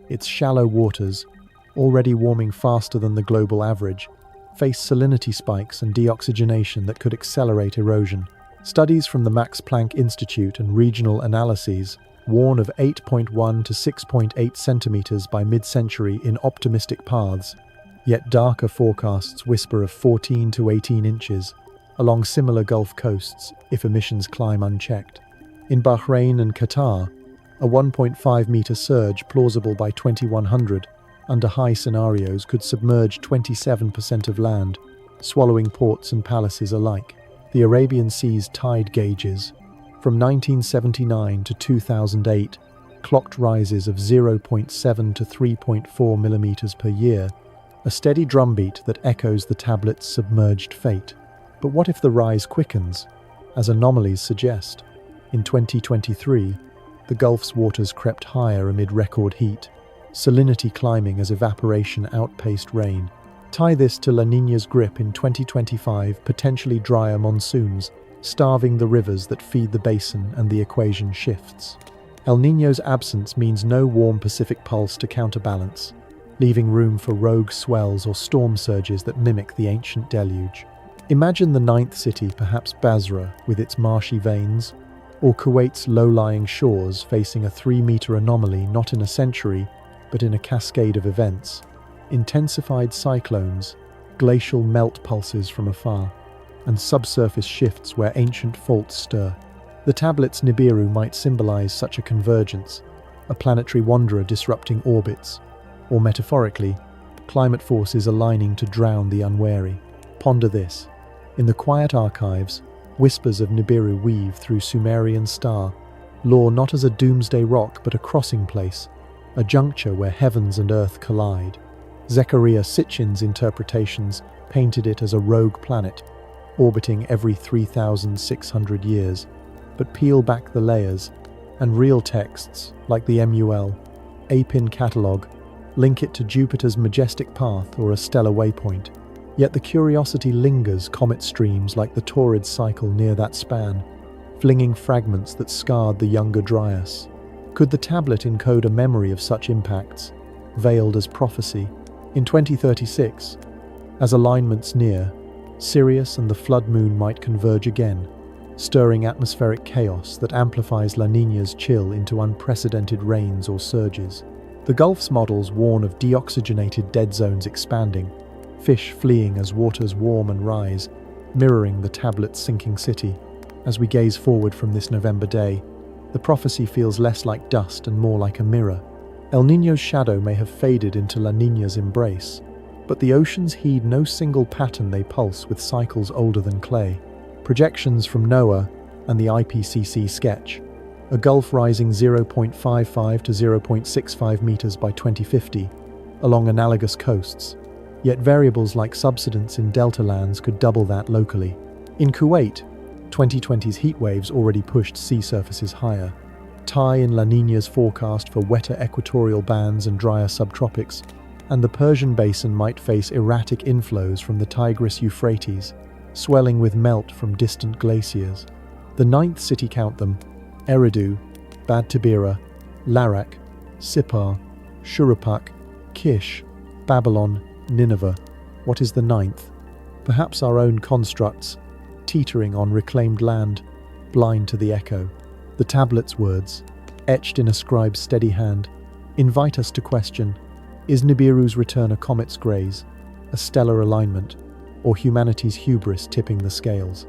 its shallow waters, already warming faster than the global average, face salinity spikes and deoxygenation that could accelerate erosion. Studies from the Max Planck Institute and regional analyses warn of 8.1 to 6.8 centimeters by mid-century in optimistic paths, yet darker forecasts whisper of 14 to 18 inches along similar Gulf coasts if emissions climb unchecked. In Bahrain and Qatar, a 1.5-meter surge plausible by 2100 under high scenarios could submerge 27% of land, swallowing ports and palaces alike. The Arabian Sea's tide gauges, from 1979 to 2008, clocked rises of 0.7 to 3.4 millimeters per year, a steady drumbeat that echoes the tablet's submerged fate. But what if the rise quickens, as anomalies suggest? In 2023, the Gulf's waters crept higher amid record heat, salinity climbing as evaporation outpaced rain. Tie this to La Niña's grip in 2025, potentially drier monsoons, starving the rivers that feed the basin, and the equation shifts. El Niño's absence means no warm Pacific pulse to counterbalance, leaving room for rogue swells or storm surges that mimic the ancient deluge. Imagine the ninth city, perhaps Basra, with its marshy veins, or Kuwait's low-lying shores facing a 3-meter anomaly not in a century, but in a cascade of events. Intensified cyclones, glacial melt pulses from afar, and subsurface shifts where ancient faults stir. The tablet's Nibiru might symbolize such a convergence, a planetary wanderer disrupting orbits, or metaphorically, climate forces aligning to drown the unwary. Ponder this. In the quiet archives, whispers of Nibiru weave through Sumerian star lore, not as a doomsday rock but a crossing place, a juncture where heavens and earth collide. Zecharia Sitchin's interpretations painted it as a rogue planet, orbiting every 3,600 years. But peel back the layers, and real texts, like the MUL, Apin Catalogue, link it to Jupiter's majestic path or a stellar waypoint. Yet the curiosity lingers comet streams like the Taurid cycle near that span, flinging fragments that scarred the younger Dryas. Could the tablet encode a memory of such impacts, veiled as prophecy? In 2036, as alignments near, Sirius and the flood moon might converge again, stirring atmospheric chaos that amplifies La Niña's chill into unprecedented rains or surges. The Gulf's models warn of deoxygenated dead zones expanding, fish fleeing as waters warm and rise, mirroring the tablet's sinking city. As we gaze forward from this November day, the prophecy feels less like dust and more like a mirror. El Niño's shadow may have faded into La Niña's embrace, but the oceans heed no single pattern. They pulse with cycles older than clay. Projections from NOAA and the IPCC sketch a Gulf rising 0.55 to 0.65 meters by 2050 along analogous coasts, yet variables like subsidence in delta lands could double that locally. In Kuwait, 2020's heatwaves already pushed sea surfaces higher. Tie in La Niña's forecast for wetter equatorial bands and drier subtropics, and the Persian Basin might face erratic inflows from the Tigris-Euphrates, swelling with melt from distant glaciers. The ninth city, count them: Eridu, Bad Tabira, Larak, Sippar, Shuruppak, Kish, Babylon, Nineveh. What is the ninth? Perhaps our own constructs, teetering on reclaimed land, blind to the echo. The tablet's words, etched in a scribe's steady hand, invite us to question: is Nibiru's return a comet's graze, a stellar alignment, or humanity's hubris tipping the scales?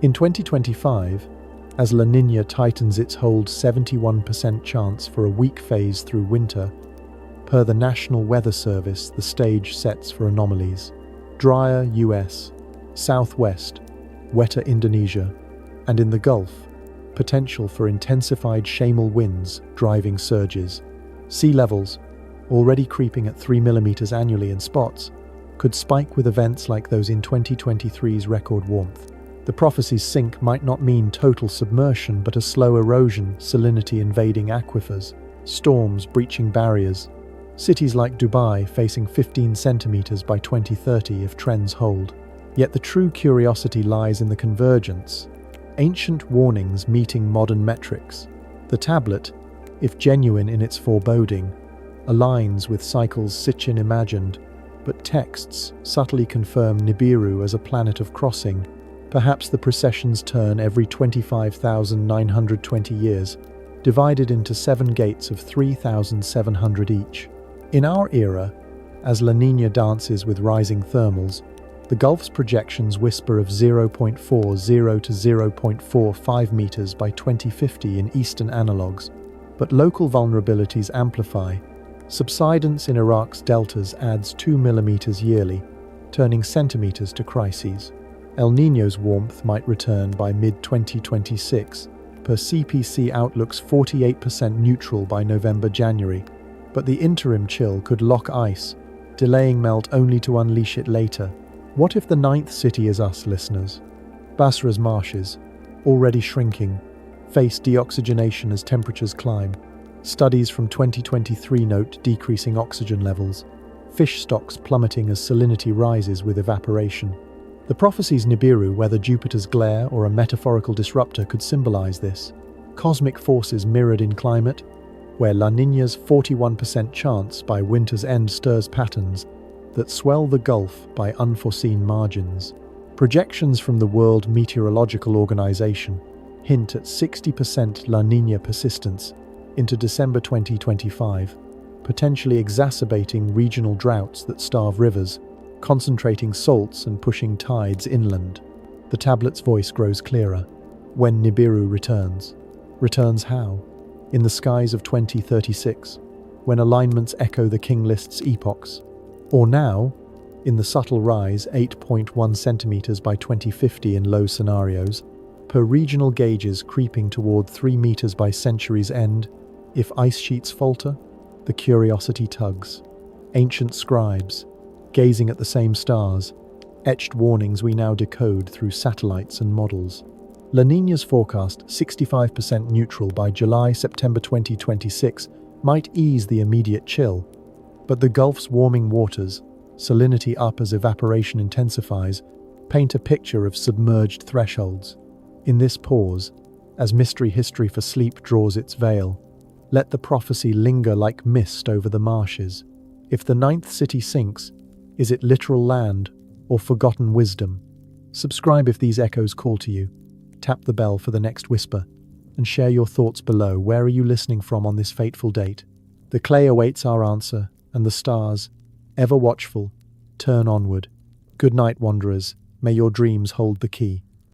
In 2025, as La Niña tightens its hold, 71% chance for a weak phase through winter, per the National Weather Service, the stage sets for anomalies. Drier US, southwest, wetter Indonesia, and in the Gulf, potential for intensified shamal winds driving surges. Sea levels, already creeping at 3 millimeters annually in spots, could spike with events like those in 2023's record warmth. The prophecy's sink might not mean total submersion, but a slow erosion, salinity invading aquifers, storms breaching barriers, cities like Dubai facing 15 centimeters by 2030 if trends hold. Yet the true curiosity lies in the convergence, ancient warnings meeting modern metrics. The tablet, if genuine in its foreboding, aligns with cycles Sitchin imagined, but texts subtly confirm Nibiru as a planet of crossing. Perhaps the precessions turn every 25,920 years, divided into 7 gates of 3,700 each. In our era, as La Niña dances with rising thermals, the Gulf's projections whisper of 0.40 to 0.45 meters by 2050 in eastern analogues, but local vulnerabilities amplify. Subsidence in Iraq's deltas adds 2 millimeters yearly, turning centimeters to crises. El Niño's warmth might return by mid-2026, per CPC Outlook's 48% neutral by November-January, but the interim chill could lock ice, delaying melt only to unleash it later. What if the ninth city is us, listeners? Basra's marshes, already shrinking, face deoxygenation as temperatures climb. Studies from 2023 note decreasing oxygen levels, fish stocks plummeting as salinity rises with evaporation. The prophecy's Nibiru, whether Jupiter's glare or a metaphorical disruptor, could symbolize this. Cosmic forces mirrored in climate, where La Niña's 41% chance by winter's end stirs patterns that swell the Gulf by unforeseen margins. Projections from the World Meteorological Organization hint at 60% La Niña persistence into December 2025, potentially exacerbating regional droughts that starve rivers, concentrating salts and pushing tides inland. The tablet's voice grows clearer. When Nibiru returns. Returns how? In the skies of 2036, when alignments echo the King List's epochs. Or now, in the subtle rise 8.1 centimeters by 2050 in low scenarios, per regional gauges creeping toward 3 meters by century's end. If ice sheets falter, the curiosity tugs. Ancient scribes, gazing at the same stars, etched warnings we now decode through satellites and models. La Niña's forecast, 65% neutral by July-September 2026, might ease the immediate chill, but the Gulf's warming waters, salinity up as evaporation intensifies, paint a picture of submerged thresholds. In this pause, as mystery history for sleep draws its veil, let the prophecy linger like mist over the marshes. If the ninth city sinks, is it literal land or forgotten wisdom? Subscribe if these echoes call to you. Tap the bell for the next whisper, and share your thoughts below. Where are you listening from on this fateful date? The clay awaits our answer, and the stars, ever watchful, turn onward. Good night, wanderers. May your dreams hold the key.